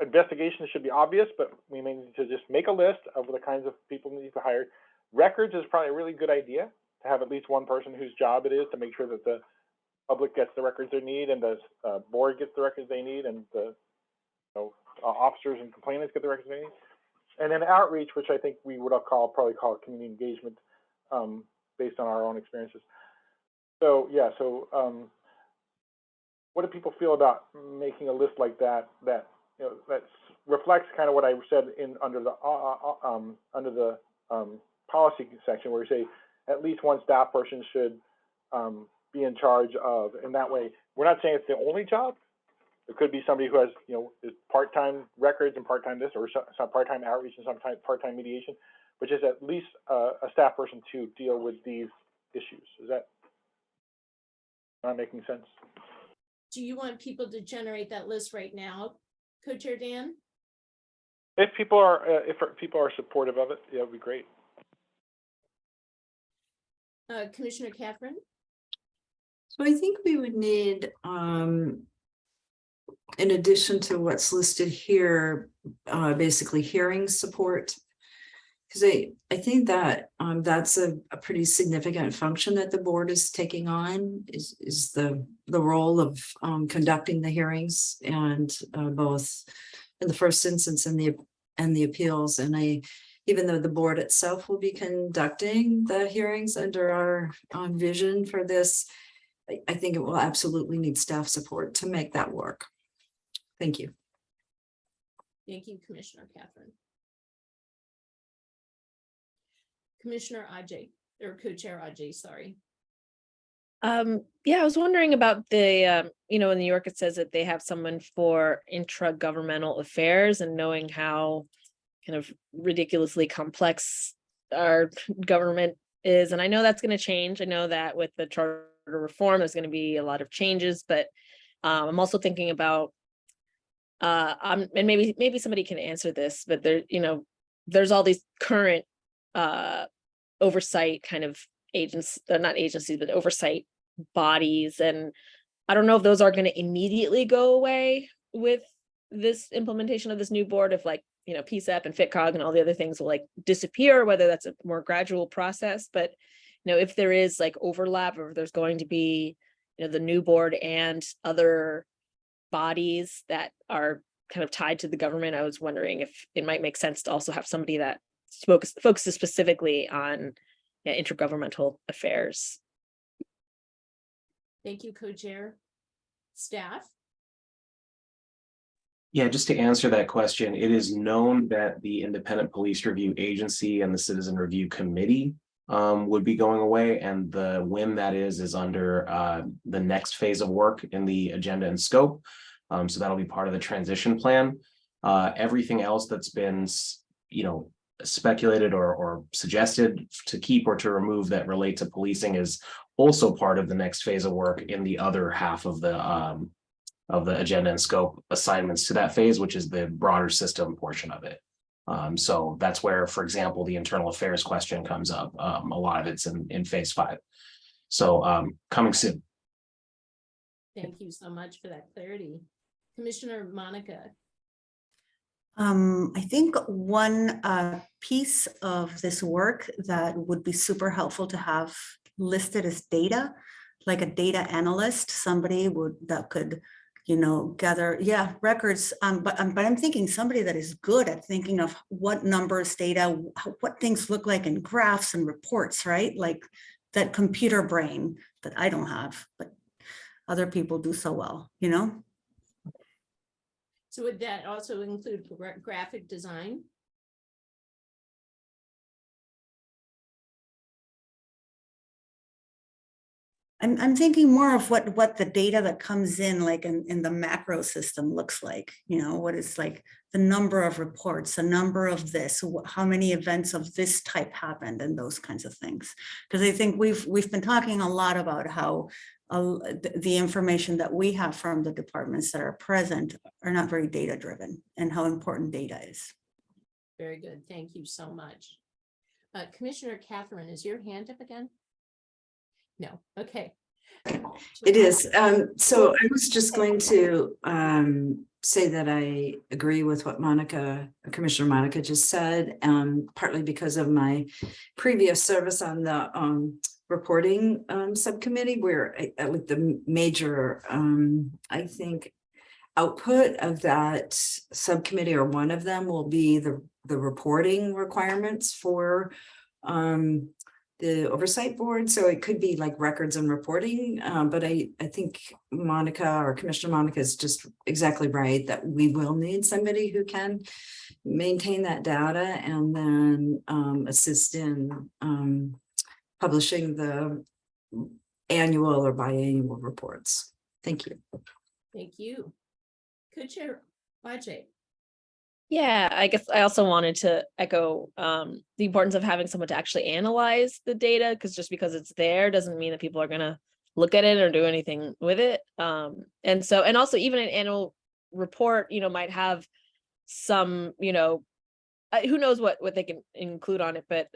Investigation should be obvious, but we may need to just make a list of the kinds of people we need to hire. Records is probably a really good idea, to have at least one person whose job it is to make sure that the public gets the records they need, and the board gets the records they need, and the officers and complainants get the records they need. And then outreach, which I think we would probably call community engagement, based on our own experiences. So yeah, what do people feel about making a list like that that reflects kind of what I said under the policy section, where we say at least one staff person should be in charge of, and that way we're not saying it's the only job. It could be somebody who has is part-time records and part-time this, or some part-time outreach and some part-time mediation, which is at least a staff person to deal with these issues. Is that not making sense? Do you want people to generate that list right now, Co-Chair Dan? If people are supportive of it, yeah, it'd be great. Commissioner Catherine? So I think we would need, in addition to what's listed here, basically hearing support. Because I think that that's a pretty significant function that the board is taking on, is the role of conducting the hearings, and both in the first instance and the appeals. And even though the board itself will be conducting the hearings under our vision for this, I think it will absolutely need staff support to make that work. Thank you. Thank you, Commissioner Catherine. Commissioner Ajay, or Co-Chair Ajay, sorry. Yeah, I was wondering about the, in New York, it says that they have someone for intragovernmental affairs, and knowing how kind of ridiculously complex our government is. And I know that's going to change. I know that with the charter reform, there's going to be a lot of changes, but I'm also thinking about, and maybe somebody can answer this, but there's all these current oversight kind of not agencies, but oversight bodies. And I don't know if those are going to immediately go away with this implementation of this new board, if like, you know, PSAP and FitCog and all the other things will like disappear, whether that's a more gradual process, but you know, if there is like overlap, or if there's going to be, you know, the new board and other bodies that are kind of tied to the government, I was wondering if it might make sense to also have somebody that focuses specifically on intergovernmental affairs. Thank you, co-chair. Staff? Yeah, just to answer that question, it is known that the Independent Police Review Agency and the Citizen Review Committee would be going away, and when that is under the next phase of work in the agenda and scope. So that'll be part of the transition plan. Everything else that's been, you know, speculated or suggested to keep or to remove that relate to policing is also part of the next phase of work in the other half of the agenda and scope assignments to that phase, which is the broader system portion of it. So that's where, for example, the internal affairs question comes up. A lot of it's in phase 5. So coming soon. Thank you so much for that clarity. Commissioner Monica? I think one piece of this work that would be super helpful to have listed as data, like a data analyst, somebody that could, you know, gather, records. But I'm thinking somebody that is good at thinking of what numbers, data, what things look like in graphs and reports, right? Like that computer brain that I don't have, but other people do so well, you know? So would that also include graphic design? I'm thinking more of what the data that comes in, like in the macro system looks like, you know, what is like the number of reports, the number of this, how many events of this type happened, and those kinds of things. Because I think we've been talking a lot about how the information that we have from the departments that are present are not very data driven, and how important data is. Very good. Thank you so much. Commissioner Catherine, is your hand up again? No. Okay. It is. So I was just going to say that I agree with what Commissioner Monica just said, partly because of my previous service on the reporting subcommittee, where like the major, I think, output of that subcommittee, or one of them, will be the reporting requirements for the oversight board. So it could be like records and reporting, but I think Commissioner Monica is just exactly right that we will need somebody who can maintain that data and then assist in publishing the annual or biannual reports. Thank you. Thank you. Co-chair Bajay. Yeah, I guess I also wanted to echo the importance of having someone to actually analyze the data, because just because it's there doesn't mean that people are going to look at it or do anything with it. And also even an annual report, you know, might have some, you know, who knows what they can include on it, but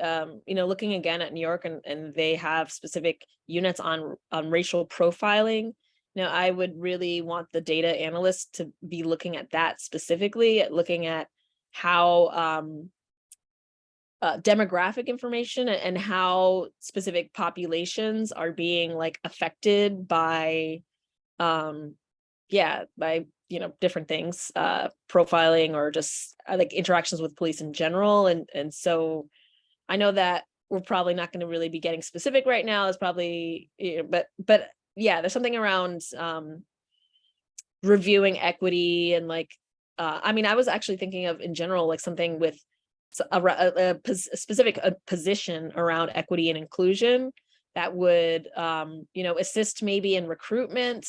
you know, looking again at New York, and they have specific units on racial profiling. Now, I would really want the data analyst to be looking at that specifically, at looking at how demographic information and how specific populations are being like affected by, you know, different things, profiling, or just like interactions with police in general. And so I know that we're probably not going to really be getting specific right now. It's probably, you know, but yeah, there's something around reviewing equity and like, I mean, I was actually thinking of in general, like something with a specific position around equity and inclusion that would, you know, assist maybe in recruitment,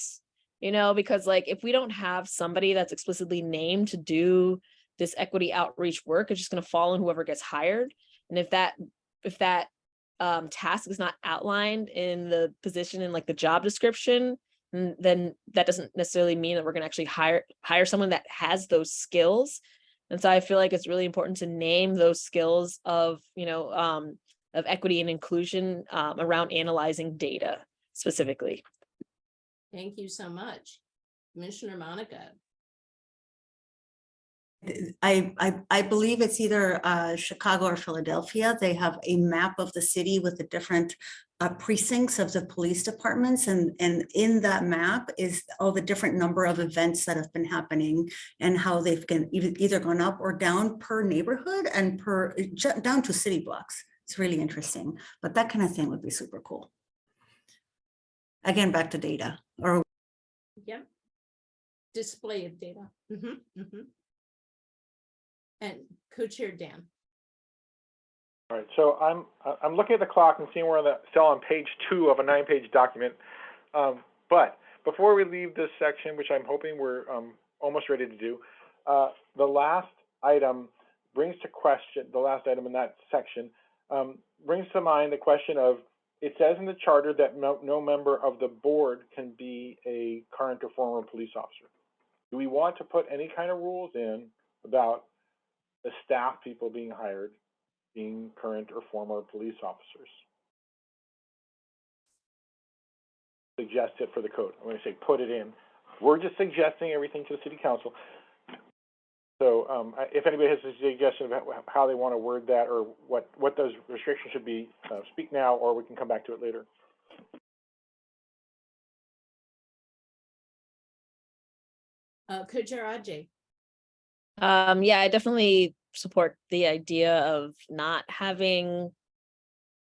you know, because like if we don't have somebody that's explicitly named to do this equity outreach work, it's just going to fall on whoever gets hired. And if that task is not outlined in the position in like the job description, then that doesn't necessarily mean that we're going to actually hire someone that has those skills. And so I feel like it's really important to name those skills of, you know, of equity and inclusion around analyzing data specifically. Thank you so much. Commissioner Monica. I believe it's either Chicago or Philadelphia. They have a map of the city with the different precincts of the police departments. And in that map is all the different number of events that have been happening and how they've either gone up or down per neighborhood and down to city blocks. It's really interesting, but that kind of thing would be super cool. Again, back to data or Yeah. Display of data. And co-chair Dan. All right, so I'm looking at the clock and seeing we're still on page 2 of a 9-page document. But before we leave this section, which I'm hoping we're almost ready to do, the last item brings to question, the last item in that section brings to mind the question of, it says in the charter that no member of the board can be a current or former police officer. Do we want to put any kind of rules in about the staff people being hired being current or former police officers? Suggest it for the code. When I say put it in, we're just suggesting everything to the city council. So if anybody has a suggestion about how they want to word that or what those restrictions should be, speak now, or we can come back to it later. Co-chair Ajay. Yeah, I definitely support the idea of not having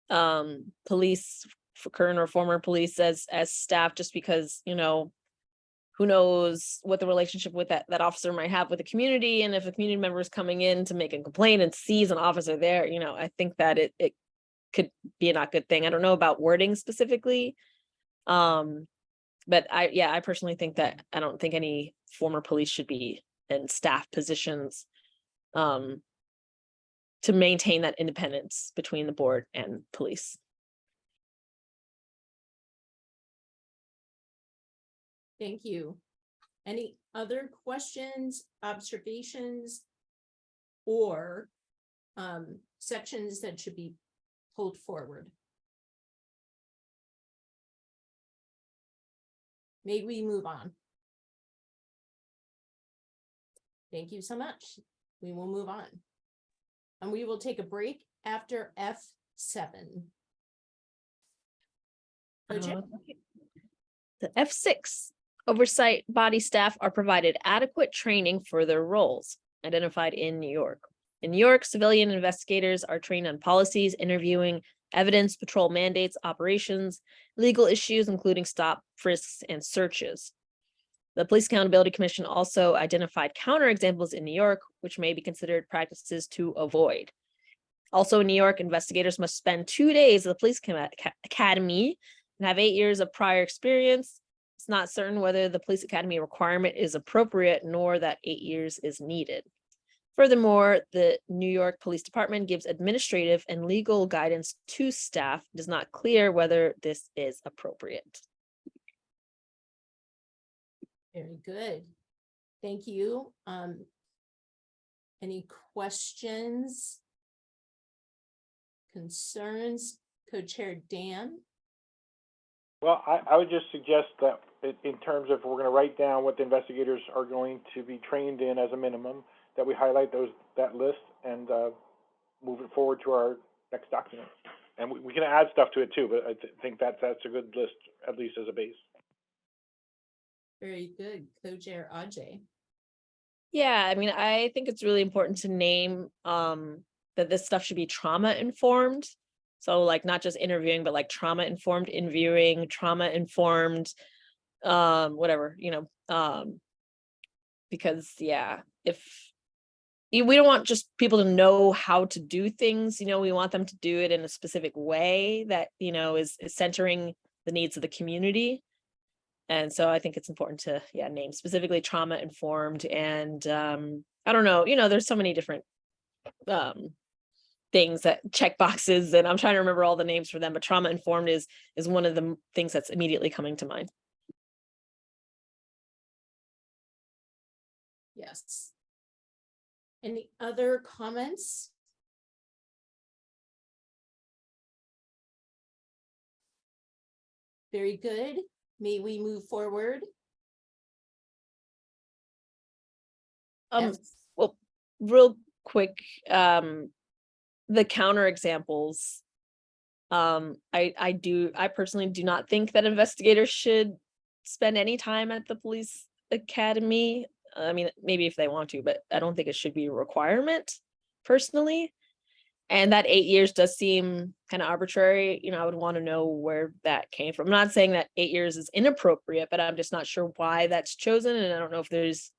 police, current or former police as staff, just because, you know, who knows what the relationship with that officer might have with the community. And if a community member is coming in to make a complaint and sees an officer there, you know, I think that it could be a not good thing. I don't know about wording specifically. But I personally think that I don't think any former police should be in staff positions to maintain that independence between the board and police. Thank you. Any other questions, observations, or sections that should be pulled forward? May we move on? Thank you so much. We will move on. And we will take a break after F7. The F6, oversight body staff are provided adequate training for their roles identified in New York. In New York, civilian investigators are trained on policies, interviewing, evidence, patrol mandates, operations, legal issues, including stop, frisks, and searches. The Police Accountability Commission also identified counterexamples in New York, which may be considered practices to avoid. Also in New York, investigators must spend 2 days at the police academy and have 8 years of prior experience. It's not certain whether the police academy requirement is appropriate, nor that 8 years is needed. Furthermore, the New York Police Department gives administrative and legal guidance to staff. It is not clear whether this is appropriate. Very good. Thank you. Any questions? Concerns? Co-chair Dan? Well, I would just suggest that in terms of, we're going to write down what the investigators are going to be trained in as a minimum, that we highlight that list and move it forward to our next document. And we can add stuff to it too, but I think that's a good list, at least as a base. Very good. Co-chair Ajay. Yeah, I mean, I think it's really important to name that this stuff should be trauma informed. So like not just interviewing, but like trauma informed interviewing, trauma informed, whatever, you know, because yeah, we don't want just people to know how to do things, you know, we want them to do it in a specific way that, you know, is centering the needs of the community. And so I think it's important to, name specifically trauma informed. And I don't know, you know, there's so many different things that check boxes, and I'm trying to remember all the names for them, but trauma informed is one of the things that's immediately coming to mind. Yes. Any other comments? Very good. May we move forward? Well, real quick, the counter examples. I personally do not think that investigators should spend any time at the police academy. I mean, maybe if they want to, but I don't think it should be a requirement personally. And that 8 years does seem kind of arbitrary. You know, I would want to know where that came from. I'm not saying that 8 years is inappropriate, but I'm just not sure why that's chosen. And I don't know if there's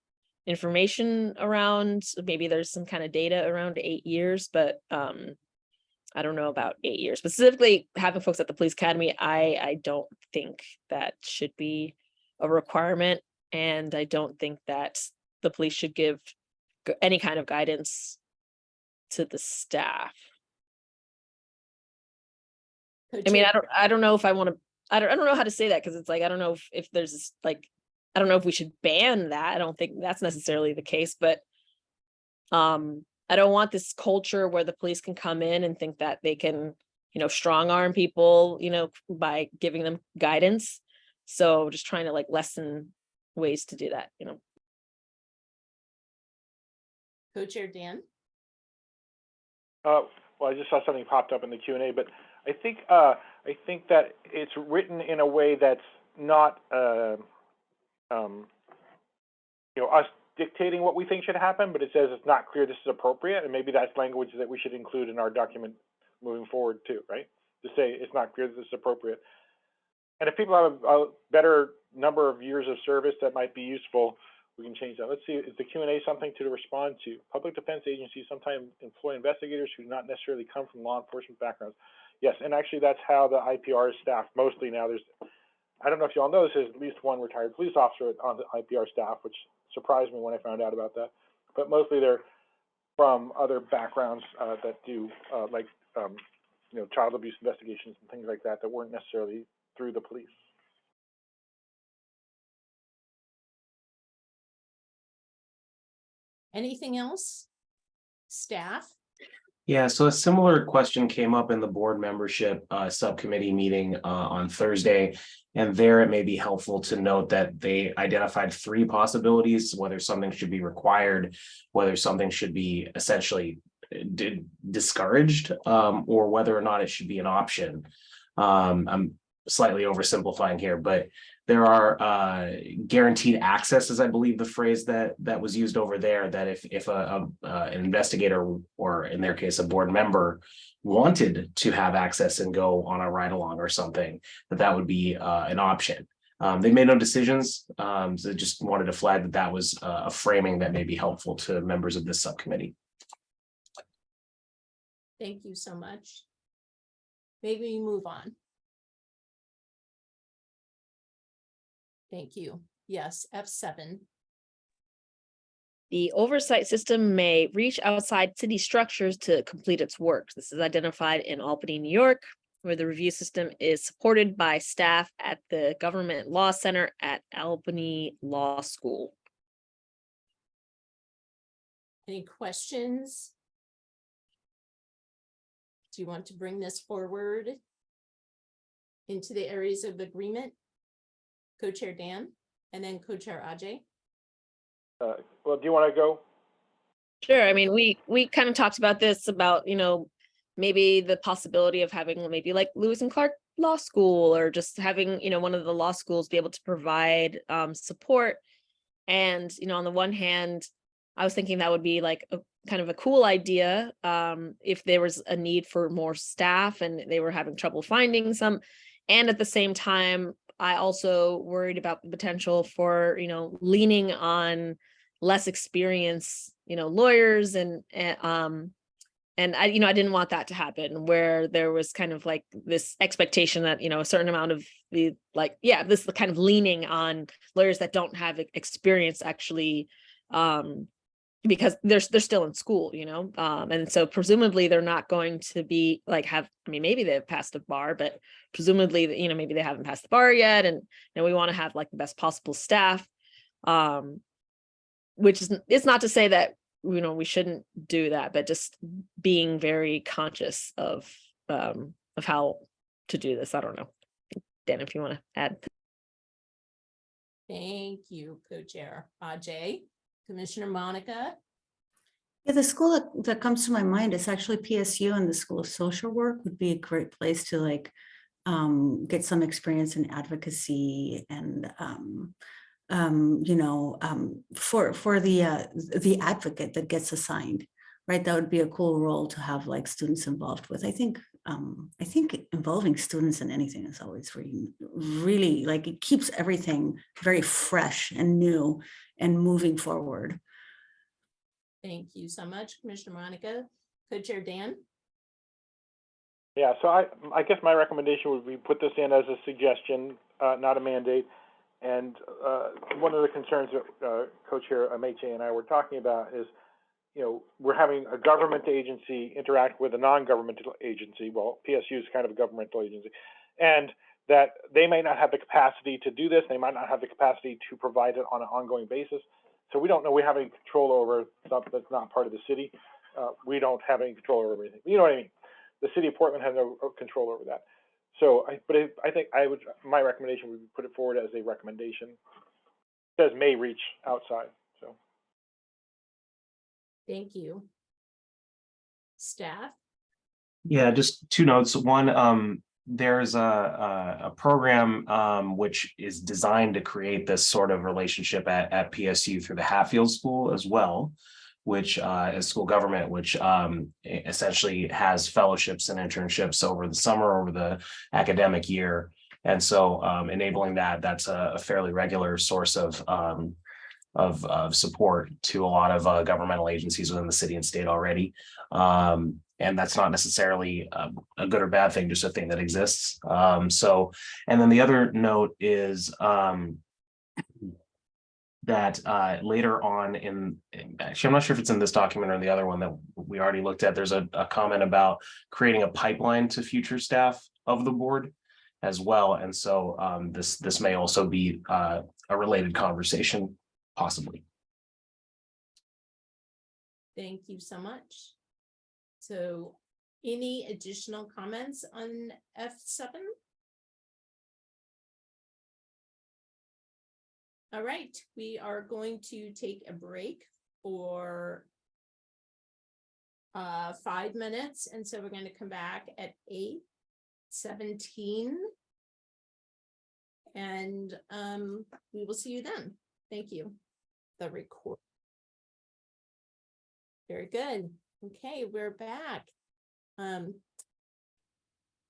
information around, maybe there's some kind of data around 8 years, but I don't know about 8 years. Specifically having folks at the police academy, I don't think that should be a requirement. And I don't think that the police should give any kind of guidance to the staff. I mean, I don't know if I want to, I don't know how to say that, because it's like, I don't know if there's like, I don't know if we should ban that. I don't think that's necessarily the case, but I don't want this culture where the police can come in and think that they can, you know, strong arm people, you know, by giving them guidance. So just trying to like lessen ways to do that, you know. Co-chair Dan? Well, I just saw something popped up in the Q&A, but I think that it's written in a way that's not, you know, us dictating what we think should happen, but it says it's not clear this is appropriate, and maybe that's language that we should include in our document moving forward too, right? To say it's not clear that this is appropriate. And if people have a better number of years of service that might be useful, we can change that. Let's see, is the Q&A something to respond to? Public defense agencies sometimes employ investigators who do not necessarily come from law enforcement backgrounds. Yes, and actually that's how the IPR is staffed mostly now. There's, I don't know if you all know this, there's at least one retired police officer on the IPR staff, which surprised me when I found out about that. But mostly they're from other backgrounds that do like, you know, child abuse investigations and things like that, that weren't necessarily through the police. Anything else? Staff? Yeah, so a similar question came up in the board membership subcommittee meeting on Thursday. And there it may be helpful to note that they identified 3 possibilities, whether something should be required, whether something should be essentially discouraged, or whether or not it should be an option. I'm slightly oversimplifying here, but there are guaranteed access, is I believe the phrase that was used over there, that if an investigator, or in their case a board member, wanted to have access and go on a ride along or something, that would be an option. They made no decisions, so just wanted to flag that was a framing that may be helpful to members of this subcommittee. Thank you so much. Maybe we move on. Thank you. Yes, F7. The oversight system may reach outside city structures to complete its work. This is identified in Albany, New York, where the review system is supported by staff at the Government Law Center at Albany Law School. Any questions? Do you want to bring this forward into the areas of agreement? Co-chair Dan, and then co-chair Ajay. Well, do you want to go? Sure. I mean, we kind of talked about this, about, you know, maybe the possibility of having maybe like Lewis and Clark Law School, or just having, you know, one of the law schools be able to provide support. And, you know, on the one hand, I was thinking that would be like a kind of a cool idea if there was a need for more staff and they were having trouble finding some. And at the same time, I also worried about the potential for, you know, leaning on less experienced, you know, lawyers, and I, you know, I didn't want that to happen, where there was kind of like this expectation that, you know, a certain amount of the, like, yeah, this kind of leaning on lawyers that don't have experience actually, because they're still in school, you know, and so presumably they're not going to be like I mean, maybe they've passed a bar, but presumably, you know, maybe they haven't passed the bar yet, and, you know, we want to have like the best possible staff, which is, it's not to say that, you know, we shouldn't do that, but just being very conscious of how to do this. I don't know, Dan, if you want to add. Thank you, co-chair Ajay. Commissioner Monica. Yeah, the school that comes to my mind is actually PSU, and the School of Social Work would be a great place to like get some experience in advocacy and for the advocate that gets assigned, right? That would be a cool role to have like students involved with. I think involving students in anything is always really like it keeps everything very fresh and new and moving forward. Thank you so much, Commissioner Monica. Co-Chair Dan? Yeah, so I guess my recommendation would be put this in as a suggestion, not a mandate. And one of the concerns that Co-Chair Ameche and I were talking about is, we're having a government agency interact with a non-governmental agency. Well, PSU is kind of a governmental agency, and that they may not have the capacity to do this. They might not have the capacity to provide it on an ongoing basis. So we don't know we have any control over stuff that's not part of the city. We don't have any control over everything. You know what I mean? The city of Portland has no control over that. So, I think my recommendation would be put it forward as a recommendation. It says may reach outside, so. Thank you. Staff? Yeah, just two notes. One, there's a program which is designed to create this sort of relationship at PSU through the Hatfield School as well, which is school government, which essentially has fellowships and internships over the summer, over the academic year. And so enabling that's a fairly regular source of support to a lot of governmental agencies within the city and state already. And that's not necessarily a good or bad thing, just a thing that exists. And then the other note is that later on actually, I'm not sure if it's in this document or the other one that we already looked at, there's a comment about creating a pipeline to future staff of the board as well. And so this may also be a related conversation, possibly. Thank you so much. So any additional comments on F7? All right, we are going to take a break for 5 minutes. And so we're going to come back at 8:17. And we will see you then. Thank you. The record. Very good. Okay, we're back.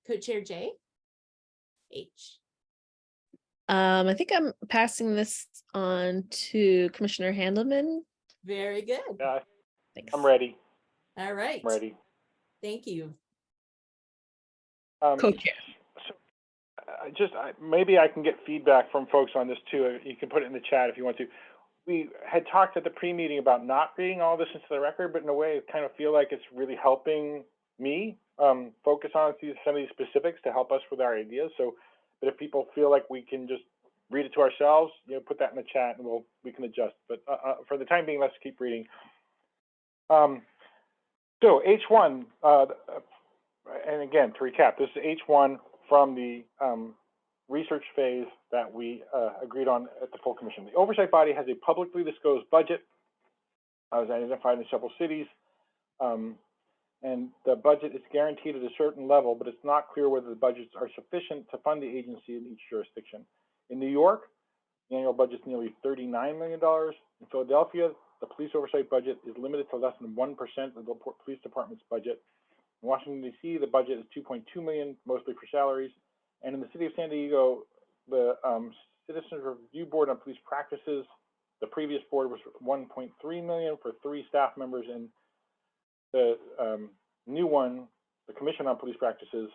Co-Chair J. H. I think I'm passing this on to Commissioner Handelman. Very good. Yeah, Thanks. I'm ready. All right. I'm ready. Thank you. Co-chair. Maybe I can get feedback from folks on this too. You can put it in the chat if you want to. We had talked at the pre-meeting about not reading all this into the record, but in a way, I kind of feel like it's really helping me focus on some of these specifics to help us with our ideas. So, but if people feel like we can just read it to ourselves, put that in the chat and we can adjust. But for the time being, let's keep reading. So H1, and again, to recap, this is H1 from the research phase that we agreed on at the full commission. The oversight body has a publicly disclosed budget, as identified in several cities, and the budget is guaranteed at a certain level, but it's not clear whether the budgets are sufficient to fund the agency in each jurisdiction. In New York, the annual budget is nearly $39 million. In Philadelphia, the police oversight budget is limited to less than 1% of the police department's budget. In Washington, D.C., the budget is $2.2 million, mostly for salaries. And in the city of San Diego, the Citizens Review Board on Police Practices, the previous board was $1.3 million for 3 staff members, and the new one, the Commission on Police Practices,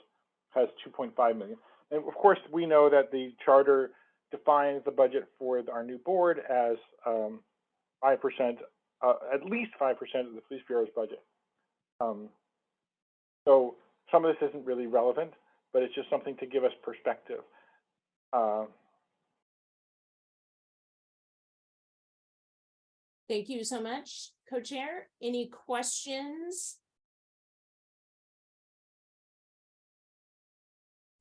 has $2.5 million. And of course, we know that the charter defines the budget for our new board as 5%, at least 5% of the police bureau's budget. So some of this isn't really relevant, but it's just something to give us perspective. Thank you so much, Co-Chair. Any questions?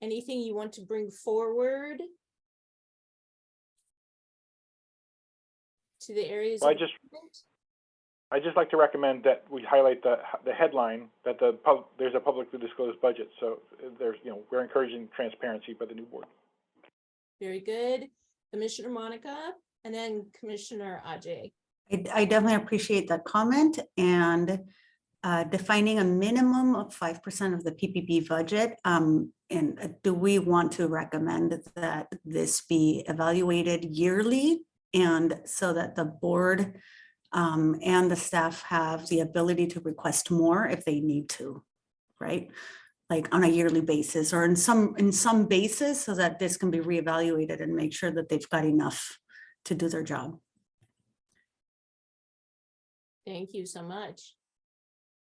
Anything you want to bring forward to the areas? Well, of I'd just like to recommend that we highlight the headline that there's a publicly disclosed budget. So there's, we're encouraging transparency by the new board. Very good. Commissioner Monica, and then Commissioner Ajay. I definitely appreciate that comment, and defining a minimum of 5% of the PPP budget. And do we want to recommend that this be evaluated yearly, and so that the board and the staff have the ability to request more if they need to, right? Like on a yearly basis, or in some basis, so that this can be reevaluated and make sure that they've got enough to do their job. Thank you so much.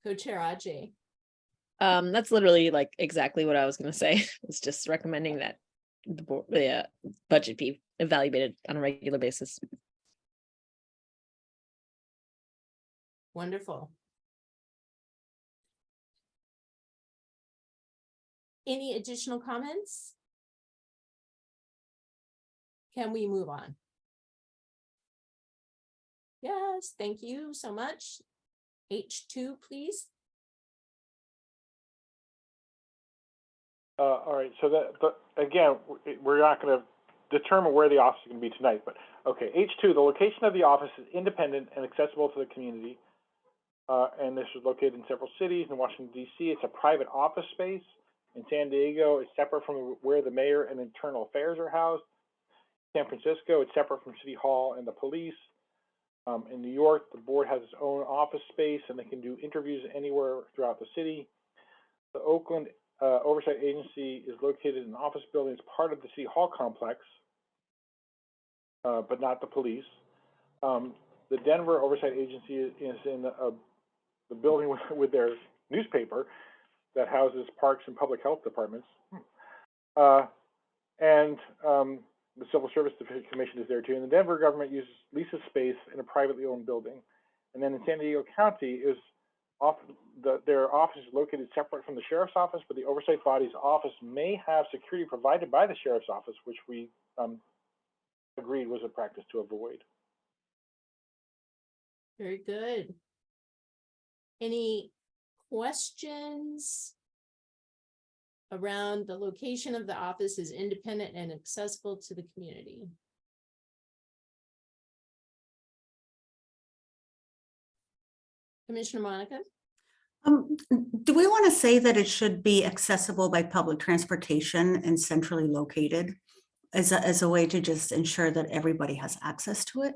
Co-Chair Ajay. That's literally like exactly what I was gonna say. It's just recommending that the board, budget be evaluated on a regular basis. Wonderful. Any additional comments? Can we move on? Yes, thank you so much. H2, please. All right, so again, we're not going to determine where the office is going to be tonight, but okay, H2, the location of the office is independent and accessible to the community. And this is located in several cities. In Washington, D.C., it's a private office space. In San Diego, it's separate from where the mayor and internal affairs are housed. San Francisco, it's separate from City Hall and the police. In New York, the board has its own office space, and they can do interviews anywhere throughout the city. The Oakland Oversight Agency is located in an office building as part of the City Hall complex, but not the police. The Denver Oversight Agency is in the building with their newspaper that houses parks and public health departments. The Civil Service Commission is there too. And the Denver government leases space in a privately owned building. And then in San Diego County their office is located separate from the sheriff's office, but the oversight body's office may have security provided by the sheriff's office, which we agreed was a practice to avoid. Very good. Any questions around the location of the office is independent and accessible to the community? Commissioner Monica? Do we want to say that it should be accessible by public transportation and centrally located as a way to just ensure that everybody has access to it?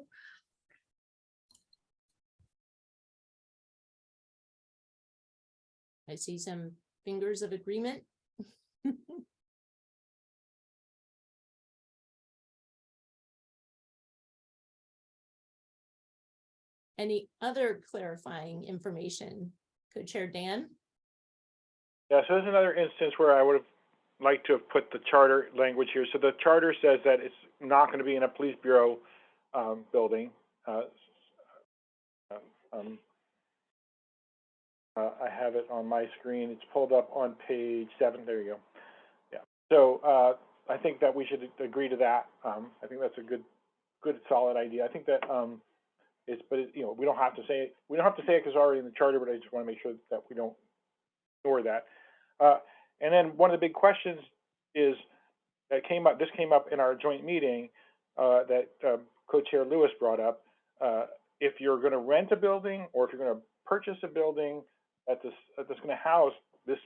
I see some fingers of agreement. Any other clarifying information? Co-Chair Dan? Yeah, so there's another instance where I would have liked to have put the charter language here. So the charter says that it's not going to be in a police bureau building. I have it on my screen. It's pulled up on page 7. There you go. Yeah. So I think that we should agree to that. I think that's a good, solid idea. I think that we don't have to say it. We don't have to say it because it's already in the charter, but I just want to make sure that we don't ignore that. And then one of the big questions is that came up. This came up in our joint meeting that Co-Chair Lewis brought up. If you're going to rent a building, or if you're going to purchase a building that's going to house this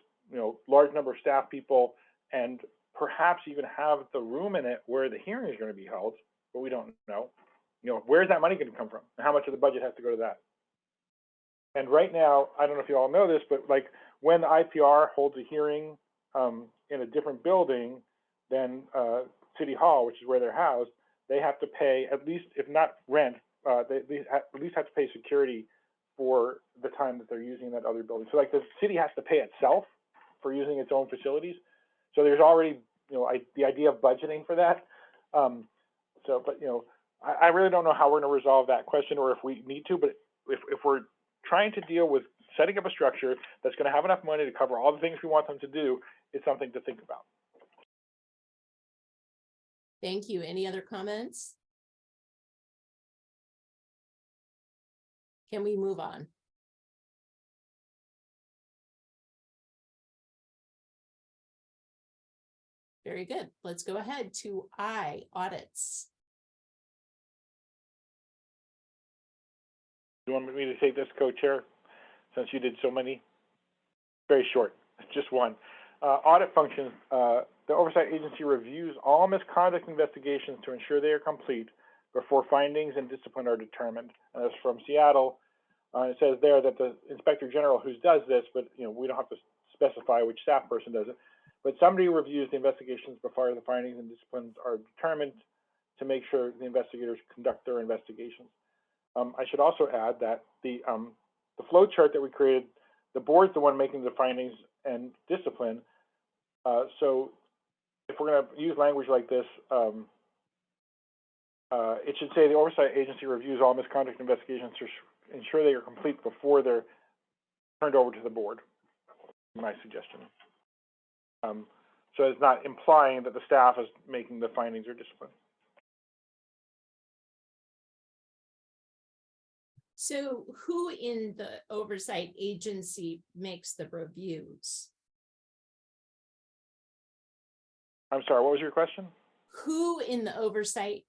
large number of staff people, and perhaps even have the room in it where the hearing is going to be held, but we don't know. Where's that money going to come from? And how much of the budget has to go to that? And right now, I don't know if you all know this, but like when the IPR holds a hearing in a different building than City Hall, which is where they're housed, they have to pay at least, if not rent, they at least have to pay security for the time that they're using that other building. So like the city has to pay itself for using its own facilities. So there's already, the idea of budgeting for that. I really don't know how we're going to resolve that question, or if we need to, but if we're trying to deal with setting up a structure that's going to have enough money to cover all the things we want them to do, it's something to think about. Thank you. Any other comments? Can we move on? Very good. Let's go ahead to I, audits. You want me to take this, co-chair, since you did so many? Very short, just one. Audit functions, the oversight agency reviews all misconduct investigations to ensure they are complete before findings and discipline are determined. And that's from Seattle. It says there that the inspector general who does this, but we don't have to specify which staff person does it, but somebody reviews the investigations before the findings and disciplines are determined to make sure the investigators conduct their investigations. I should also add that the flow chart that we created, the board's the one making the findings and discipline. So if we're going to use language like this, it should say the oversight agency reviews all misconduct investigations to ensure they are complete before they're turned over to the board. My suggestion. So it's not implying that the staff is making the findings or discipline. So who in the oversight agency makes the reviews? I'm sorry, what was your question? Who in the oversight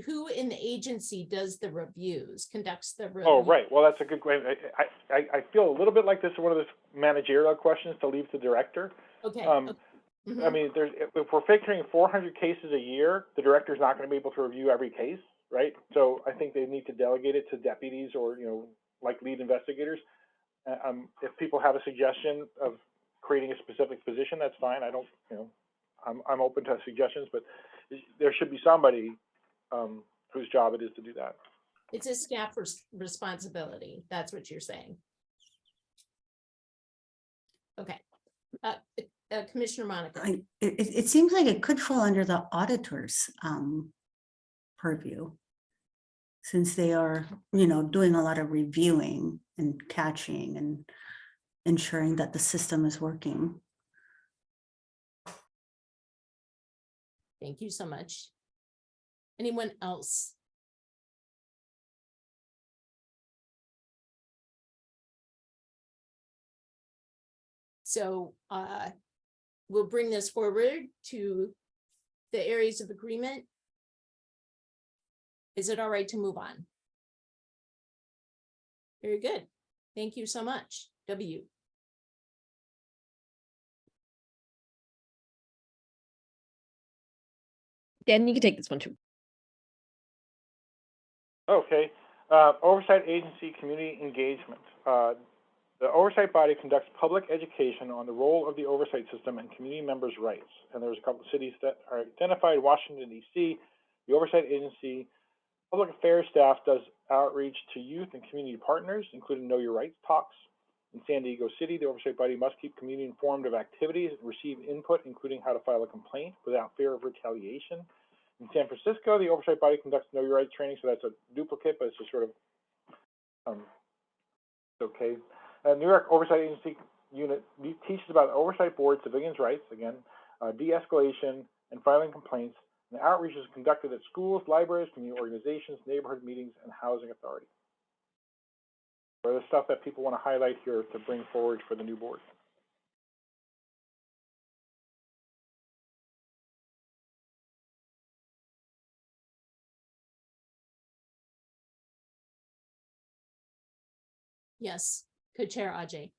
who in the agency does the reviews, conducts the reviews? Oh, right. Well, that's a good question. I feel a little bit like this is one of those managerial questions to leave to the director. Okay. I mean, if we're figuring 400 cases a year, the director's not going to be able to review every case, right? So I think they need to delegate it to deputies or, like lead investigators. If people have a suggestion of creating a specific position, that's fine. I don't, I'm open to suggestions, but there should be somebody whose job it is to do that. It's a staff responsibility. That's what you're saying. Okay. Commissioner Monica. It seems like it could fall under the auditor's purview, since they are, doing a lot of reviewing and catching and ensuring that the system is working. Thank you so much. Anyone else? So we'll bring this forward to the areas of agreement. Is it all right to move on? Very good. Thank you so much. W. Dan, you can take this one too. Okay. Oversight agency community engagement. The oversight body conducts public education on the role of the oversight system and community members' rights. And there's a couple of cities that are identified: Washington, D.C. The oversight agency public affairs staff does outreach to youth and community partners, including Know Your Rights talks. In San Diego City, the oversight body must keep community informed of activities and receive input, including how to file a complaint without fear of retaliation. In San Francisco, the oversight body conducts Know Your Rights training, so that's a duplicate, but it's just sort of okay. New York Oversight Agency Unit teaches about the Oversight Board, civilians' rights, again, de-escalation, and filing complaints. And the outreach is conducted at schools, libraries, community organizations, neighborhood meetings, and housing authorities. So the stuff that people want to highlight here to bring forward for the new board. Yes, Co-Chair Ajay.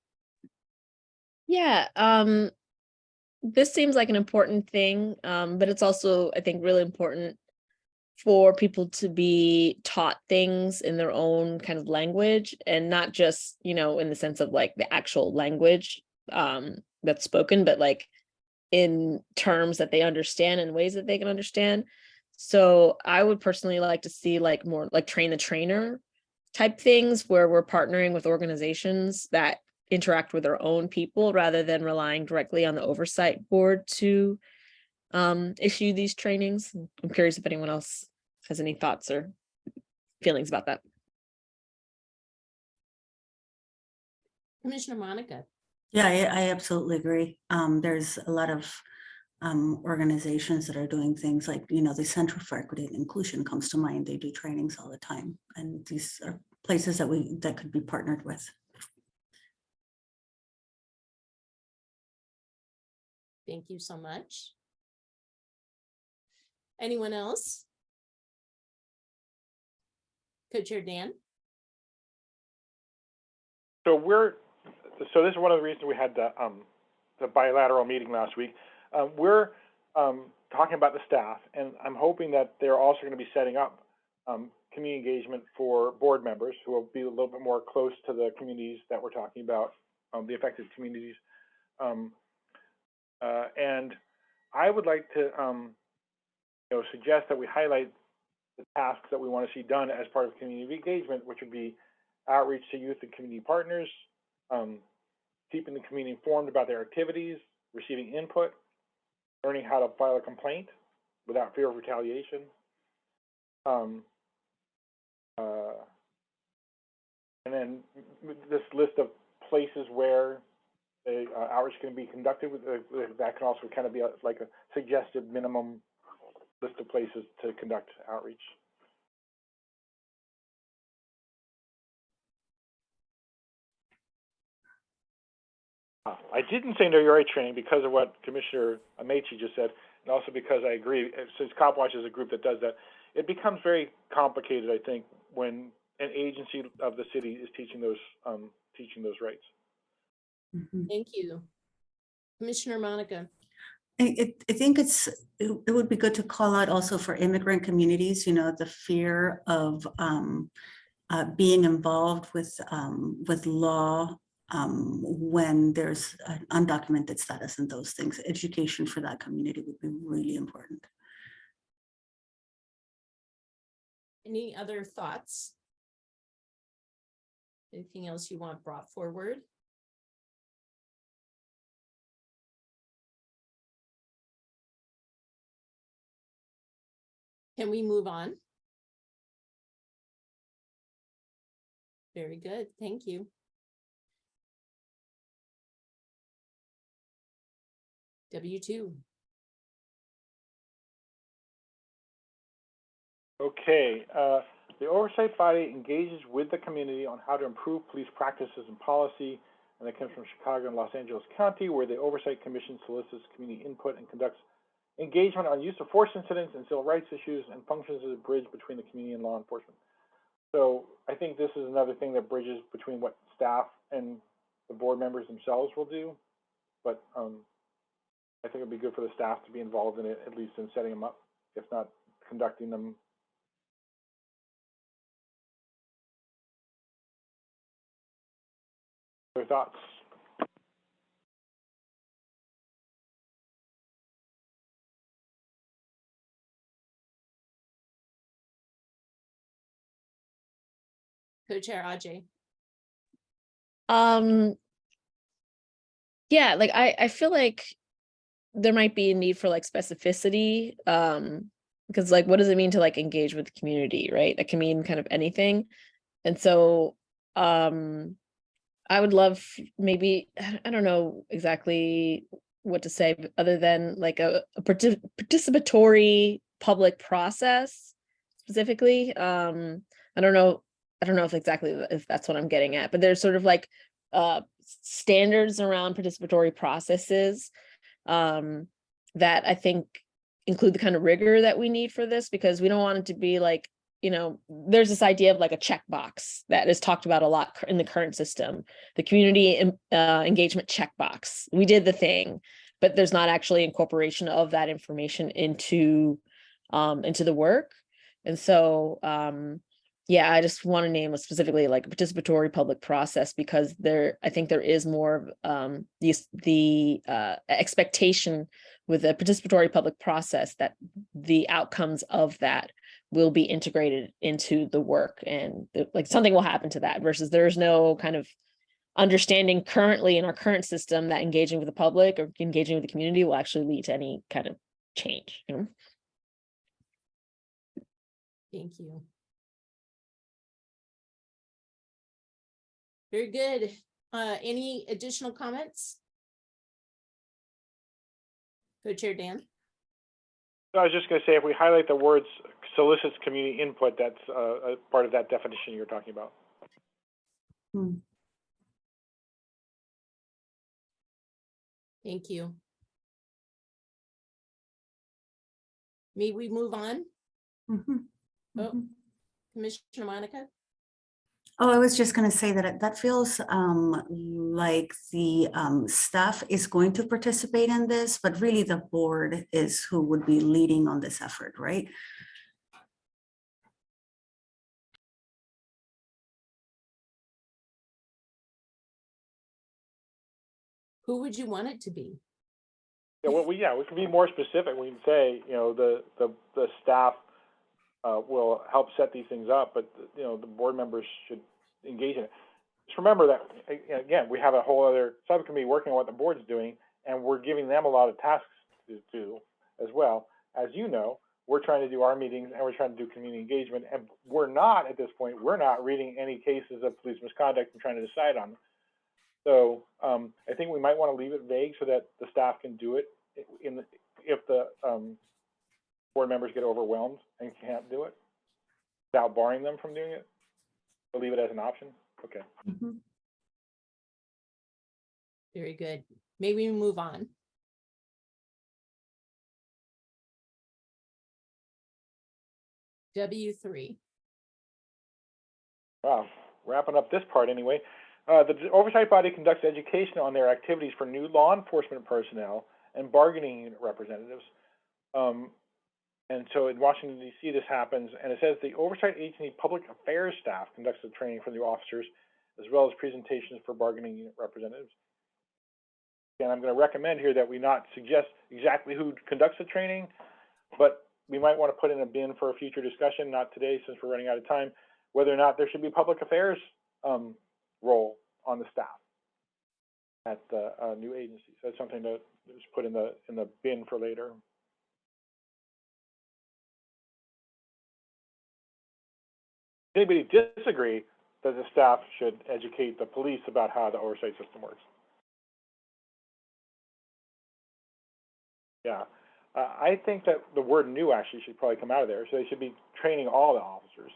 Yeah, this seems like an important thing, but it's also, I think, really important for people to be taught things in their own kind of language, and not just, in the sense of like the actual language that's spoken, but like in terms that they understand and ways that they can understand. So I would personally like to see like more like train the trainer type things, where we're partnering with organizations that interact with their own people rather than relying directly on the oversight board to issue these trainings. I'm curious if anyone else has any thoughts or feelings about that. Commissioner Monica. Yeah, I absolutely agree. There's a lot of organizations that are doing things like, the Center for Equity and Inclusion comes to mind. They do trainings all the time. And these are places that could be partnered with. Thank you so much. Anyone else? Co-Chair Dan? So this is one of the reasons we had the bilateral meeting last week. We're talking about the staff, and I'm hoping that they're also going to be setting up community engagement for board members who will be a little bit more close to the communities that we're talking about, the affected communities. And I would like to suggest that we highlight the tasks that we want to see done as part of community engagement, which would be outreach to youth and community partners, keeping the community informed about their activities, receiving input, learning how to file a complaint without fear of retaliation. And then this list of places where the outreach can be conducted, that can also kind of be like a suggested minimum list of places to conduct outreach. I didn't say no, you're right training because of what Commissioner Amechi just said, and also because I agree, since CopWatch is a group that does that, it becomes very complicated, I think, when an agency of the city is teaching those rights. Mhm. Thank you. Commissioner Monica? I think it would be good to call out also for immigrant communities, the fear of being involved with law when there's an undocumented status and those things. Education for that community would be really important. Any other thoughts? Anything else you want brought forward? Can we move on? Very good, thank you. W2. Okay, the oversight body engages with the community on how to improve police practices and policy, and that comes from Chicago and Los Angeles County, where the Oversight Commission solicits community input and conducts engagement on use of force incidents and civil rights issues and functions as a bridge between the community and law enforcement. So I think this is another thing that bridges between what staff and the board members themselves will do, but I think it'd be good for the staff to be involved in it, at least in setting them up, if not conducting them. Other thoughts? Co-Chair Ajay. Yeah, like I feel like there might be a need for like specificity, because like what does it mean to like engage with the community, right? That can mean kind of anything. And so I would love maybe, I don't know exactly what to say, but other than like a participatory public process specifically. I don't know if that's what I'm getting at, but there's sort of like standards around participatory processes that I think include the kind of rigor that we need for this, because we don't want it to be like, there's this idea of like a checkbox that is talked about a lot in the current system, the community engagement checkbox. We did the thing, but there's not actually incorporation of that information into the work. And so, yeah, I just want to name specifically like a participatory public process, because I think there is more of the expectation with a participatory public process that the outcomes of that will be integrated into the work, and like something will happen to that, versus there's no kind of understanding currently in our current system that engaging with the public or engaging with the community will actually lead to any kind of change. Thank you. Very good. Any additional comments? Co-Chair Dan? I was just going to say, if we highlight the words solicits community input, that's a part of that definition you're talking about. Hmm. Thank you. May we move on? Mhm. Oh. Mhm. Commissioner Monica? Oh, I was just gonna say that that feels like the staff is going to participate in this, but really the board is who would be leading on this effort, right? Who would you want it to be? Yeah, well, we can be more specific. We can say, you know, the staff will help set these things up, but, you know, the board members should engage in it. Just remember that, again, we have a whole other subcommittee working on what the board's doing, and we're giving them a lot of tasks to do as well. As you know, we're trying to do our meetings and we're trying to do community engagement, and we're not, at this point, we're not reading any cases of police misconduct and trying to decide on them. So I think we might want to leave it vague so that the staff can do it if the board members get overwhelmed and can't do it, without barring them from doing it. We'll leave it as an option. Okay. Mhm. Very good. May we move on? W3. Wow, wrapping up this part anyway. The oversight body conducts education on their activities for new law enforcement personnel and bargaining unit representatives. And so in Washington, D.C., this happens, and it says the oversight agency public affairs staff conducts the training for the officers, as well as presentations for bargaining unit representatives. And I'm going to recommend here that we not suggest exactly who conducts the training, but we might want to put in a bin for a future discussion, not today since we're running out of time, whether or not there should be public affairs role on the staff at the new agency. So that's something that was put in the bin for later. Anybody disagree that the staff should educate the police about how the oversight system works? Yeah, I think that the word "new" actually should probably come out of there. So they should be training all the officers.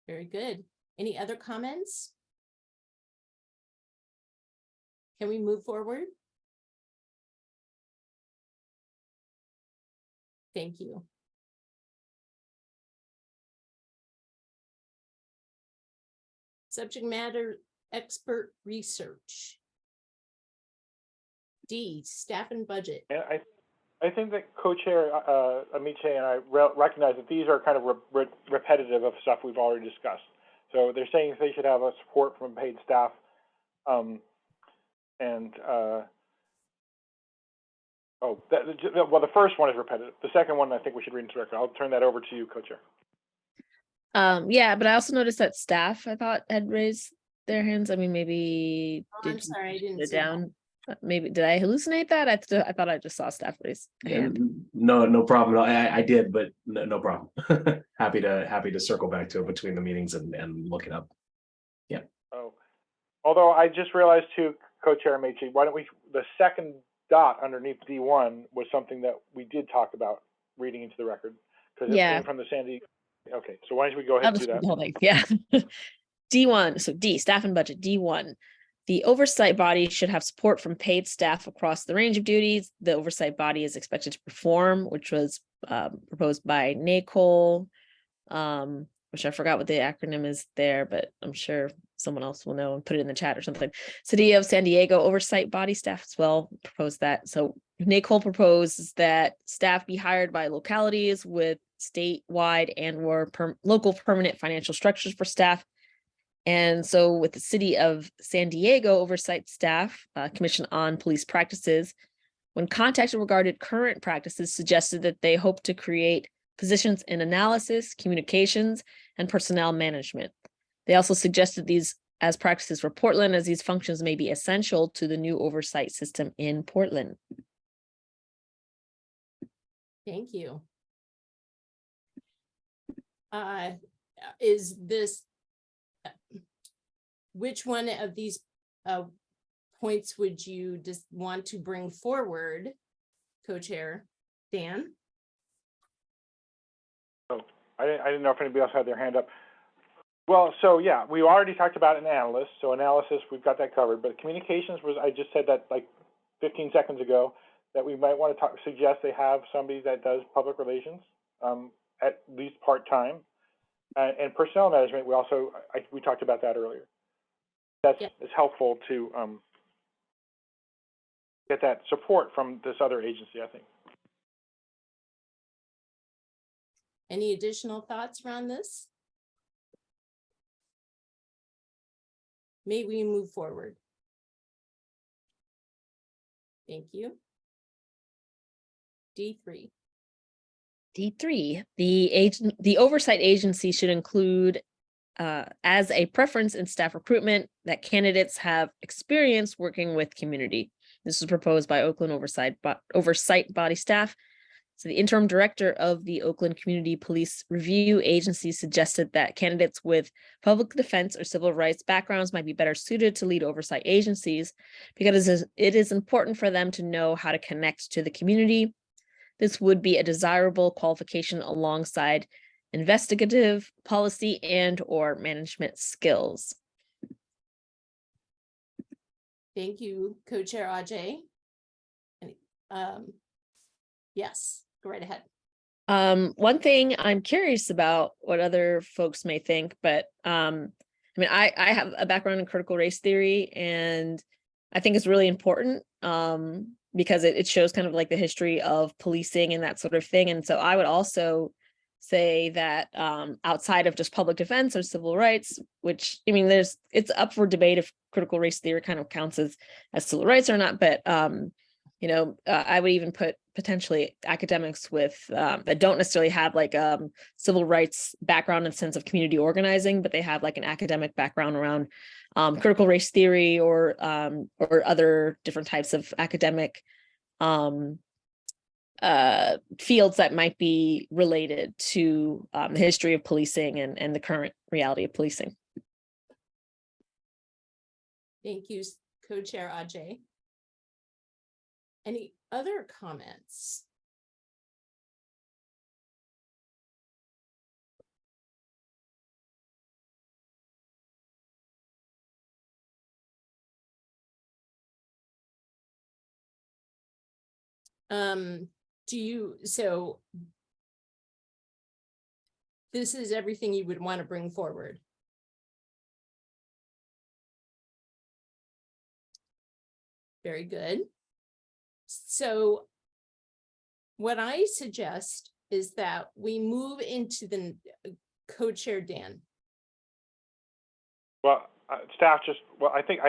Very good. Any other comments? Can we move forward? Thank you. Subject matter expert research. D, staff and budget. And I think that co-chair Amiche and I recognize that these are kind of repetitive of stuff we've already discussed. So they're saying they should have a support from paid staff, well, the first one is repetitive. The second one, I think we should read into the record. I'll turn that over to you, co-chair. Yeah, but I also noticed that staff, I thought, had raised their hands. I mean, maybe. Oh, I'm sorry, I didn't put it see that. down. Maybe did I hallucinate that? I thought I just saw staff raise a hand. No problem. I did, but no problem. happy to circle back to it between the meetings and look it up. Yeah. Oh, although I just realized too, co-chair Amiche, why don't we, the second dot underneath D1 was something that we did talk about reading into the record because it came from the Sandy. Okay, so why don't we go ahead I'll and just do read that? the whole thing. Yeah. D1, so D, staff and budget. D1, the oversight body should have support from paid staff across the range of duties the oversight body is expected to perform, which was proposed by NACOL, which I forgot what the acronym is there, but I'm sure someone else will know and put it in the chat or something. City of San Diego oversight body staff as well proposed that. So NACOL proposes that staff be hired by localities with statewide and or local permanent financial structures for staff. And so with the City of San Diego oversight staff, Commission on Police Practices, when contacted regarding current practices, suggested that they hope to create positions in analysis, communications, and personnel management. They also suggested these as practices for Portland, as these functions may be essential to the new oversight system in Portland. Thank you. Is this, which one of these points would you just want to bring forward, co-chair Dan? Oh, I didn't know if anybody else had their hand up. Well, so yeah, we already talked about an analyst. So analysis, we've got that covered. But communications was, I just said that like 15 seconds ago, that we might want to suggest they have somebody that does public relations, at least part-time. And personnel management, we also, we talked about that earlier. That's it's helpful to get that support from this other agency, I think. Any additional thoughts around this? May we move forward? Thank you. D3. D3, the oversight agency should include as a preference in staff recruitment that candidates have experience working with community. This was proposed by Oakland Oversight body staff. So the interim director of the Oakland Community Police Review Agency suggested that candidates with public defense or civil rights backgrounds might be better suited to lead oversight agencies because it is important for them to know how to connect to the community. This would be a desirable qualification alongside investigative, policy, and or management skills. Thank you, Co-Chair Ajay. Yes, go right ahead. One thing I'm curious about what other folks may think, but I mean, I have a background in critical race theory, and I think it's really important because it shows kind of like the history of policing and that sort of thing. And so I would also say that outside of just public defense or civil rights, which I mean, it's up for debate if critical race theory kind of counts as civil rights or not, but you know, I would even put potentially academics with that don't necessarily have like civil rights background in the sense of community organizing, but they have like an academic background around critical race theory or other different types of academic fields that might be related to the history of policing and the current reality of policing. Thank you, Co-Chair Ajay. Any other comments? So this is everything you would want to bring forward? Very good. So what I suggest is that we move into the Co-Chair Dan. Well, staff just, well, I think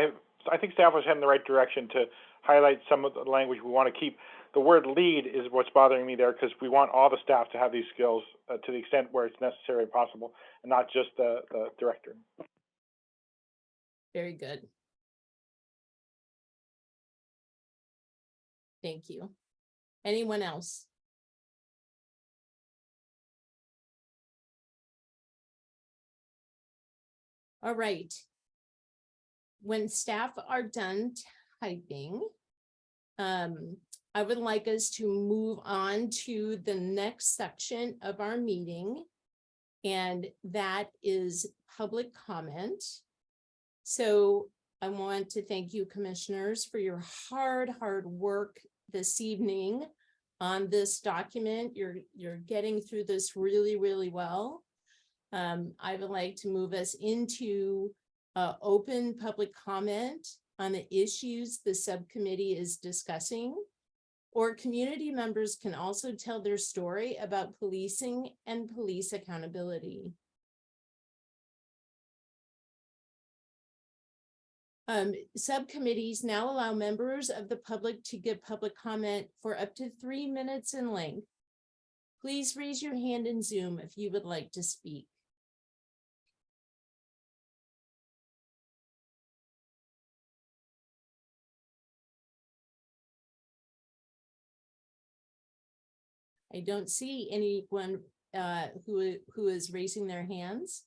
staff was heading in the right direction to highlight some of the language we want to keep. The word lead is what's bothering me there, because we want all the staff to have these skills to the extent where it's necessary and possible, and not just the director. Very good. Thank you. Anyone else? All right. When staff are done typing, I would like us to move on to the next section of our meeting, and that is public comment. So I want to thank you, commissioners, for your hard work this evening on this document. You're getting through this really well. I would like to move us into open public comment on the issues the subcommittee is discussing, or community members can also tell their story about policing and police accountability. Subcommittees now allow members of the public to give public comment for up to 3 minutes in length. Please raise your hand in Zoom if you would like to speak. I don't see anyone who is raising their hands.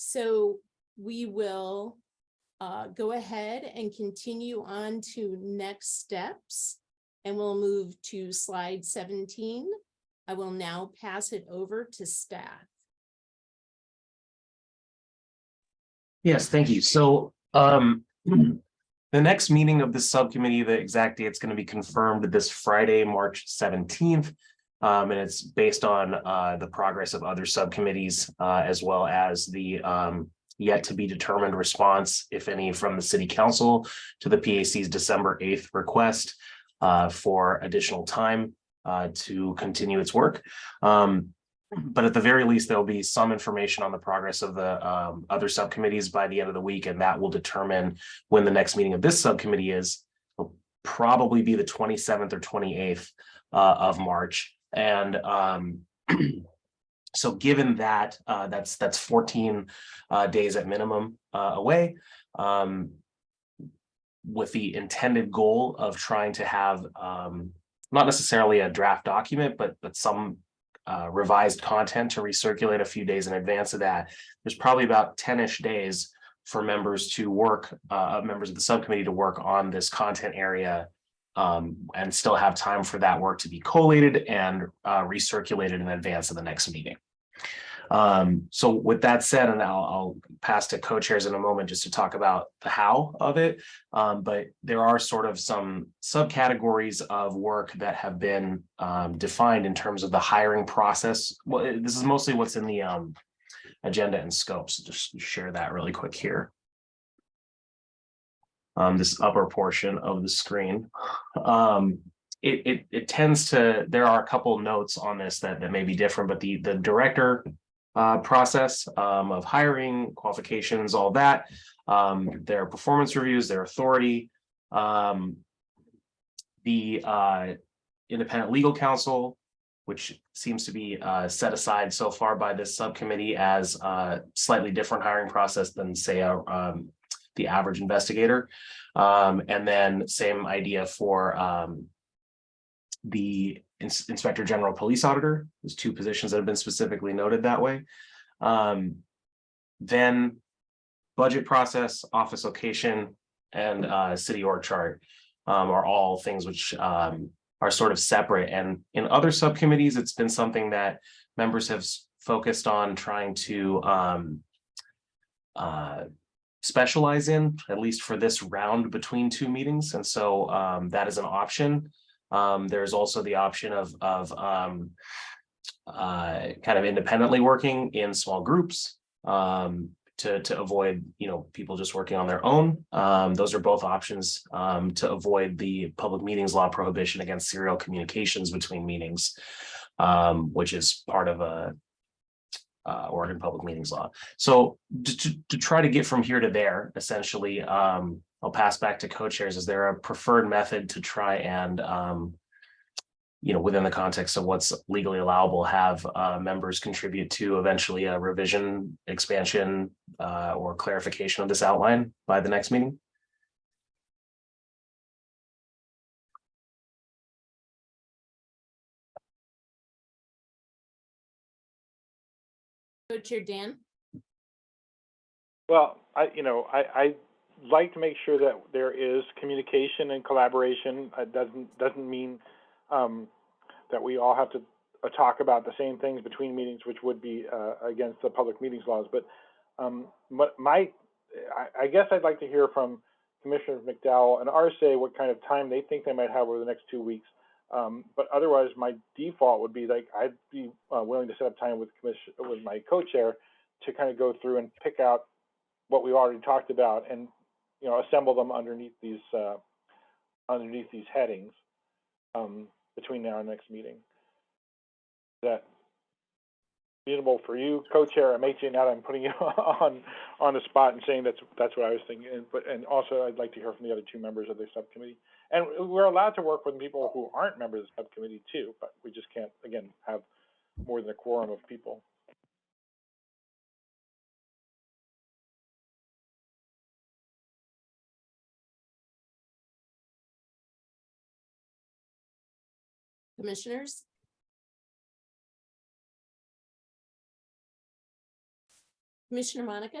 So we will go ahead and continue on to next steps, and we'll move to slide 17. I will now pass it over to staff. Yes, thank you. So the next meeting of this subcommittee, the exact date is going to be confirmed this Friday, March 17th. And it's based on the progress of other subcommittees, as well as the yet to be determined response, if any, from the city council to the PAC's December 8th request for additional time to continue its work. But at the very least, there'll be some information on the progress of the other subcommittees by the end of the week, and that will determine when the next meeting of this subcommittee is. It'll probably be the 27th or 28th of March. And so given that, that's 14 days at minimum away, with the intended goal of trying to have not necessarily a draft document, but some revised content to recirculate a few days in advance of that. There's probably about 10-ish days for members to work, members of the subcommittee to work on this content area, and still have time for that work to be collated and recirculated in advance of the next meeting. So with that said, and I'll pass to co-chairs in a moment just to talk about the how of it. But there are sort of some subcategories of work that have been defined in terms of the hiring process. Well, this is mostly what's in the agenda and scope. So just share that really quick here. This upper portion of the screen. It tends to, there are a couple notes on this that may be different, but the director process of hiring, qualifications, all that, their performance reviews, their authority, the independent legal counsel, which seems to be set aside so far by this subcommittee as a slightly different hiring process than, say, the average investigator. And then same idea for the Inspector General Police Auditor. There's two positions that have been specifically noted that way. Then budget process, office location, and city org chart are all things which are sort of separate. And in other subcommittees, it's been something that members have focused on trying to specialize in, at least for this round between two meetings. And so that is an option. There's also the option of kind of independently working in small groups to avoid, people just working on their own. Those are both options to avoid the public meetings law prohibition against serial communications between meetings, which is part of Oregon public meetings law. So to try to get from here to there, essentially, I'll pass back to co-chairs. Is there a preferred method to try and, within the context of what's legally allowable, have members contribute to eventually a revision, expansion, or clarification of this outline by the next meeting? Co-chair Dan? Well, I like to make sure that there is communication and collaboration. It doesn't mean that we all have to talk about the same things between meetings, which would be against the public meetings laws. But I guess I'd like to hear from Commissioner McDowell and RSA what kind of time they think they might have over the next 2 weeks. But otherwise, my default would be like I'd be willing to set up time with my co-chair to kind of go through and pick out what we already talked about and assemble them underneath these headings between now and next meeting. Is that reasonable for you, co-chair? I'm making now that I'm putting you on the spot and saying that's what I was thinking. And also I'd like to hear from the other two members of the subcommittee. And we're allowed to work with people who aren't members of the subcommittee too, but we just can't, again, have more than a quorum of people. Commissioners? Commissioner Monica?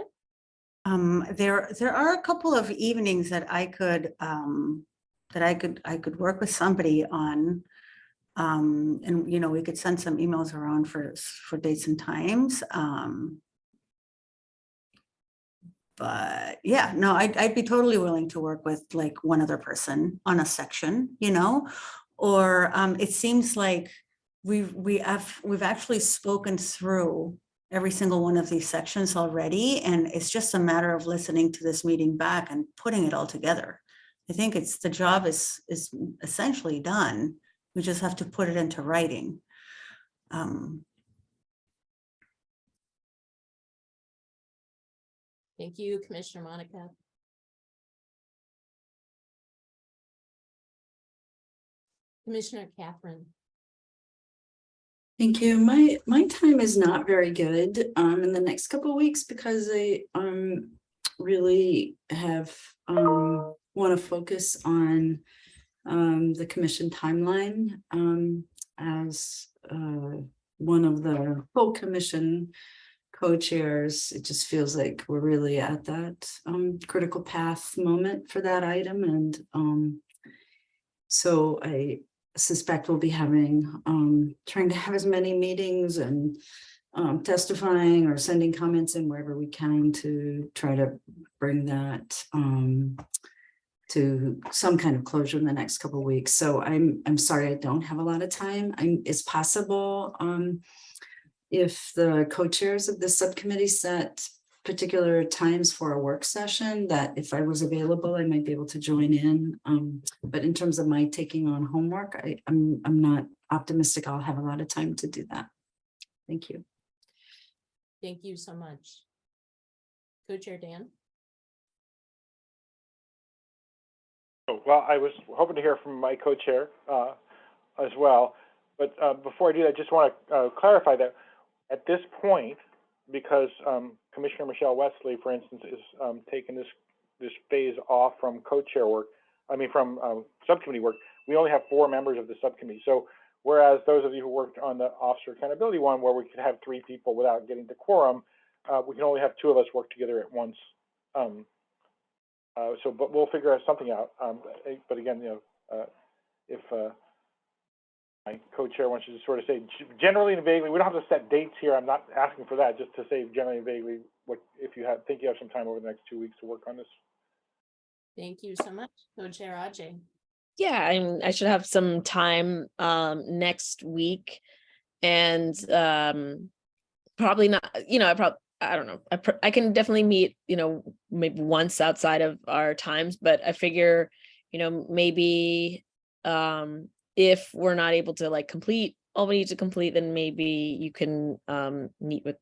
There are a couple of evenings that I could work with somebody on. And you know, we could send some emails around for dates and times. But yeah, no, I'd be totally willing to work with like one other person on a section, you know, or it seems like we've actually spoken through every single one of these sections already, and it's just a matter of listening to this meeting back and putting it all together. I think the job is essentially done. We just have to put it into writing. Thank you, Commissioner Monica. Commissioner Catherine? Thank you. My time is not very good in the next couple of weeks because I really have want to focus on the commission timeline as one of the full commission co-chairs. It just feels like we're really at that critical path moment for that item, and so I suspect we'll be having trying to have as many meetings and testifying or sending comments in wherever we can to try to bring that to some kind of closure in the next couple of weeks. So I'm sorry I don't have a lot of time. It's possible if the co-chairs of the subcommittee set particular times for a work session, that if I was available, I might be able to join in. But in terms of my taking on homework, I'm not optimistic I'll have a lot of time to do that. Thank you. Thank you so much. Co-chair Dan? Oh, well, I was hoping to hear from my co-chair as well. But before I do that, I just want to clarify that at this point, because Commissioner Michelle Wesley, for instance, is taking this phase off from co-chair work, from subcommittee work, we only have 4 members of the subcommittee. So whereas those of you who worked on the officer accountability one, where we could have 3 people without getting to quorum, we can only have 2 of us work together at once. But we'll figure something out. But again, you know, if my co-chair wants you to sort of say generally and vaguely, we don't have to set dates here. I'm not asking for that, just to say generally and vaguely what if you think you have some time over the next 2 weeks to work on this. Thank you so much, Co-chair Ajay. Yeah, I should have some time next week, and probably not, you know, I don't know. I can definitely meet, you know, maybe once outside of our times, but I figure, you know, maybe if we're not able to like complete all we need to complete, then maybe you can meet with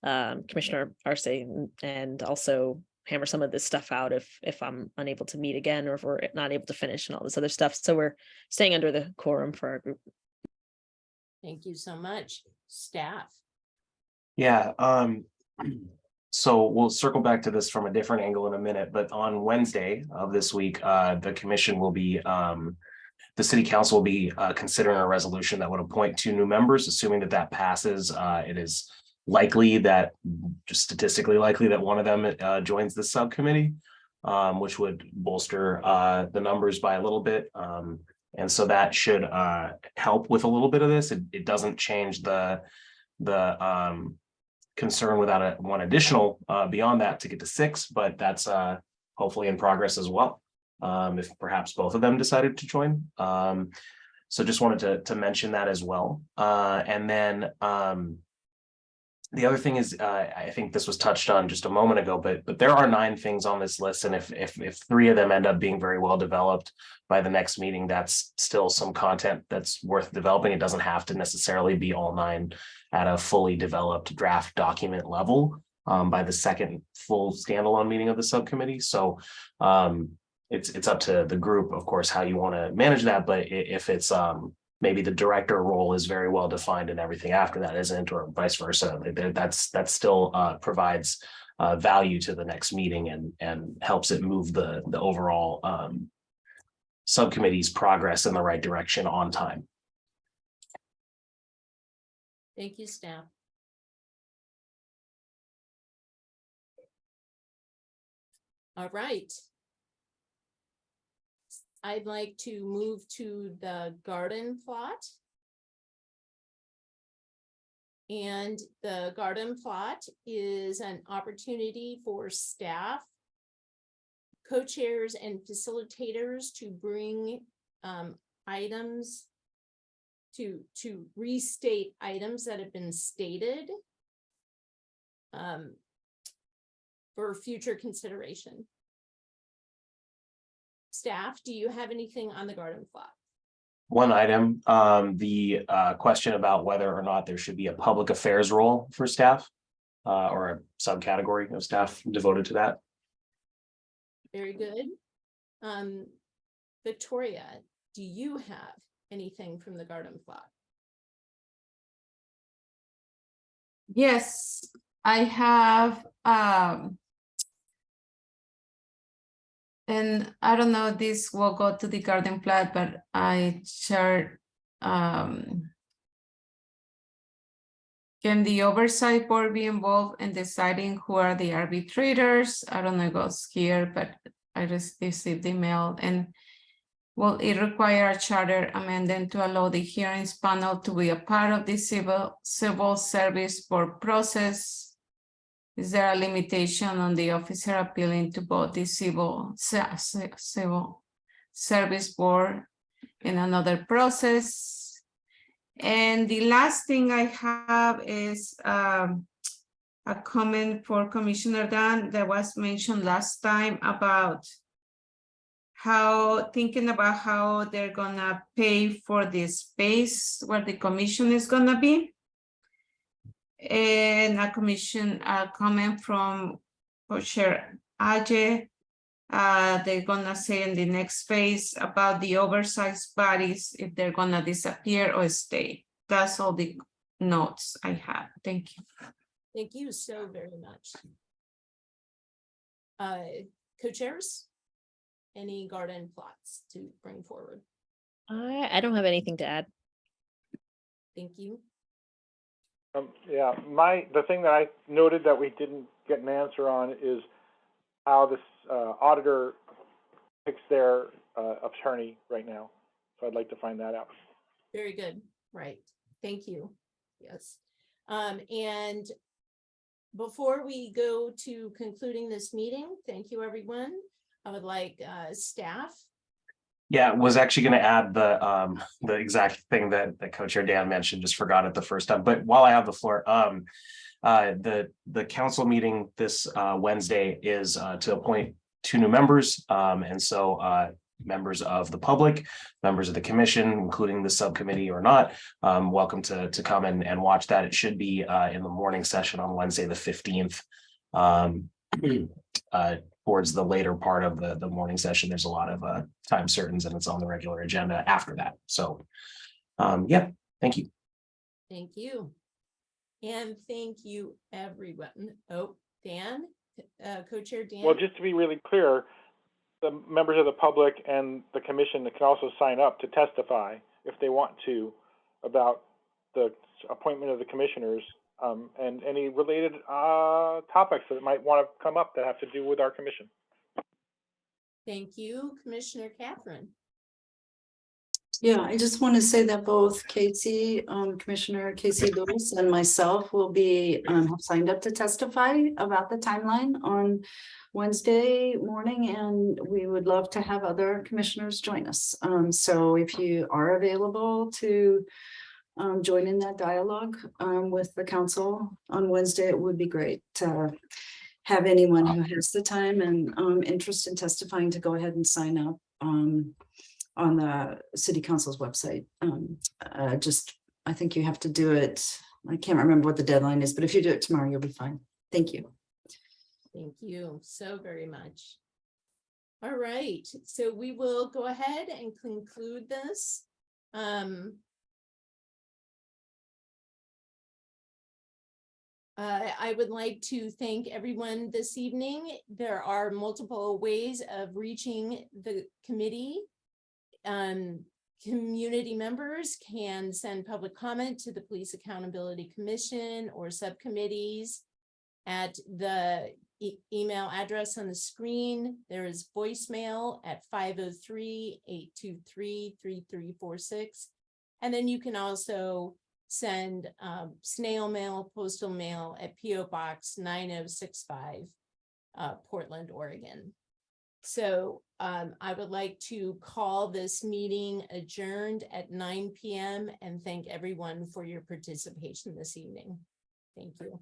Commissioner Arce and also hammer some of this stuff out if I'm unable to meet again, or if we're not able to finish and all this other stuff. So we're staying under the quorum for our group. Thank you so much. Staff? Yeah, so we'll circle back to this from a different angle in a minute, but on Wednesday of this week, the commission will be, the city council will be considering a resolution that would appoint 2 new members, assuming that passes. It is likely that, just statistically likely, that one of them joins the subcommittee, which would bolster the numbers by a little bit. And so that should help with a little bit of this. It doesn't change the concern without one additional beyond that to get to 6, but that's hopefully in progress as well, if perhaps both of them decided to join. So just wanted to mention that as well. And then the other thing is, I think this was touched on just a moment ago, but there are 9 things on this list, and if 3 of them end up being very well developed by the next meeting, that's still some content that's worth developing. It doesn't have to necessarily be all 9 at a fully developed draft document level by the second full standalone meeting of the subcommittee. So it's up to the group, of course, how you want to manage that. But if it's maybe the director role is very well defined and everything after that isn't, or vice versa, that still provides value to the next meeting and helps it move the overall subcommittee's progress in the right direction on time. Thank you, staff. All right. I'd like to move to the garden plot. And the garden plot is an opportunity for staff, co-chairs and facilitators to bring items to restate items that have been stated for future consideration. Staff, do you have anything on the garden plot? One item, the question about whether or not there should be a public affairs role for staff, or a subcategory of staff devoted to that. Very good. Victoria, do you have anything from the garden plot? Yes, I have, and I don't know if this will go to the garden plot, but I shared, can the oversight board be involved in deciding who are the arbitrators? I don't know if it goes here, but I just received the email. And will it require a charter amendment to allow the hearings panel to be a part of the civil service board process? Is there a limitation on the officer appealing to both the civil service board in another process? And the last thing I have is a comment for Commissioner Dan that was mentioned last time about thinking about how they're gonna pay for the space where the commission is gonna be. And a comment from Co-Chair Ajay. They're gonna say in the next phase about the oversized bodies, if they're gonna disappear or stay. That's all the notes I have. Thank you. Thank you so very much. Co-chairs, any garden plots to bring forward? I don't have anything to add. Thank you. Yeah, the thing that I noted that we didn't get an answer on is how this auditor picks their attorney right now. So I'd like to find that out. Very good. Right. Thank you. Yes. And before we go to concluding this meeting, thank you, everyone. I would like staff. Yeah, was actually going to add the exact thing that Co-Chair Dan mentioned, just forgot it the first time. But while I have the floor, the council meeting this Wednesday is to appoint 2 new members, and so members of the public, members of the commission, including the subcommittee or not, welcome to come and watch that. It should be in the morning session on Wednesday the 15th. Towards the later part of the morning session, there's a lot of time certains, and it's on the regular agenda after that. So yeah, thank you. Thank you. And thank you, everyone. Oh, Dan, Co-Chair Dan. Well, just to be really clear, the members of the public and the commission can also sign up to testify if they want to about the appointment of the commissioners and any related topics that might want to come up that have to do with our commission. Thank you, Commissioner Catherine. Yeah, I just want to say that both Casey, Commissioner Casey Lewis and myself will be have signed up to testify about the timeline on Wednesday morning, and we would love to have other commissioners join us. So if you are available to join in that dialogue with the council on Wednesday, it would be great to have anyone who has the time and interest in testifying to go ahead and sign up on the city council's website. I think you have to do it. I can't remember what the deadline is, but if you do it tomorrow, you'll be fine. Thank you. Thank you so very much. All right, so we will go ahead and conclude this. I would like to thank everyone this evening. There are multiple ways of reaching the committee. Community members can send public comment to the Police Accountability Commission or subcommittees at the email address on the screen. There is voicemail at 503-823-3346. And then you can also send snail mail, postal mail at P.O. Box 9065, Portland, Oregon. So I would like to call this meeting adjourned at 9 p.m. and thank everyone for your participation this evening. Thank you.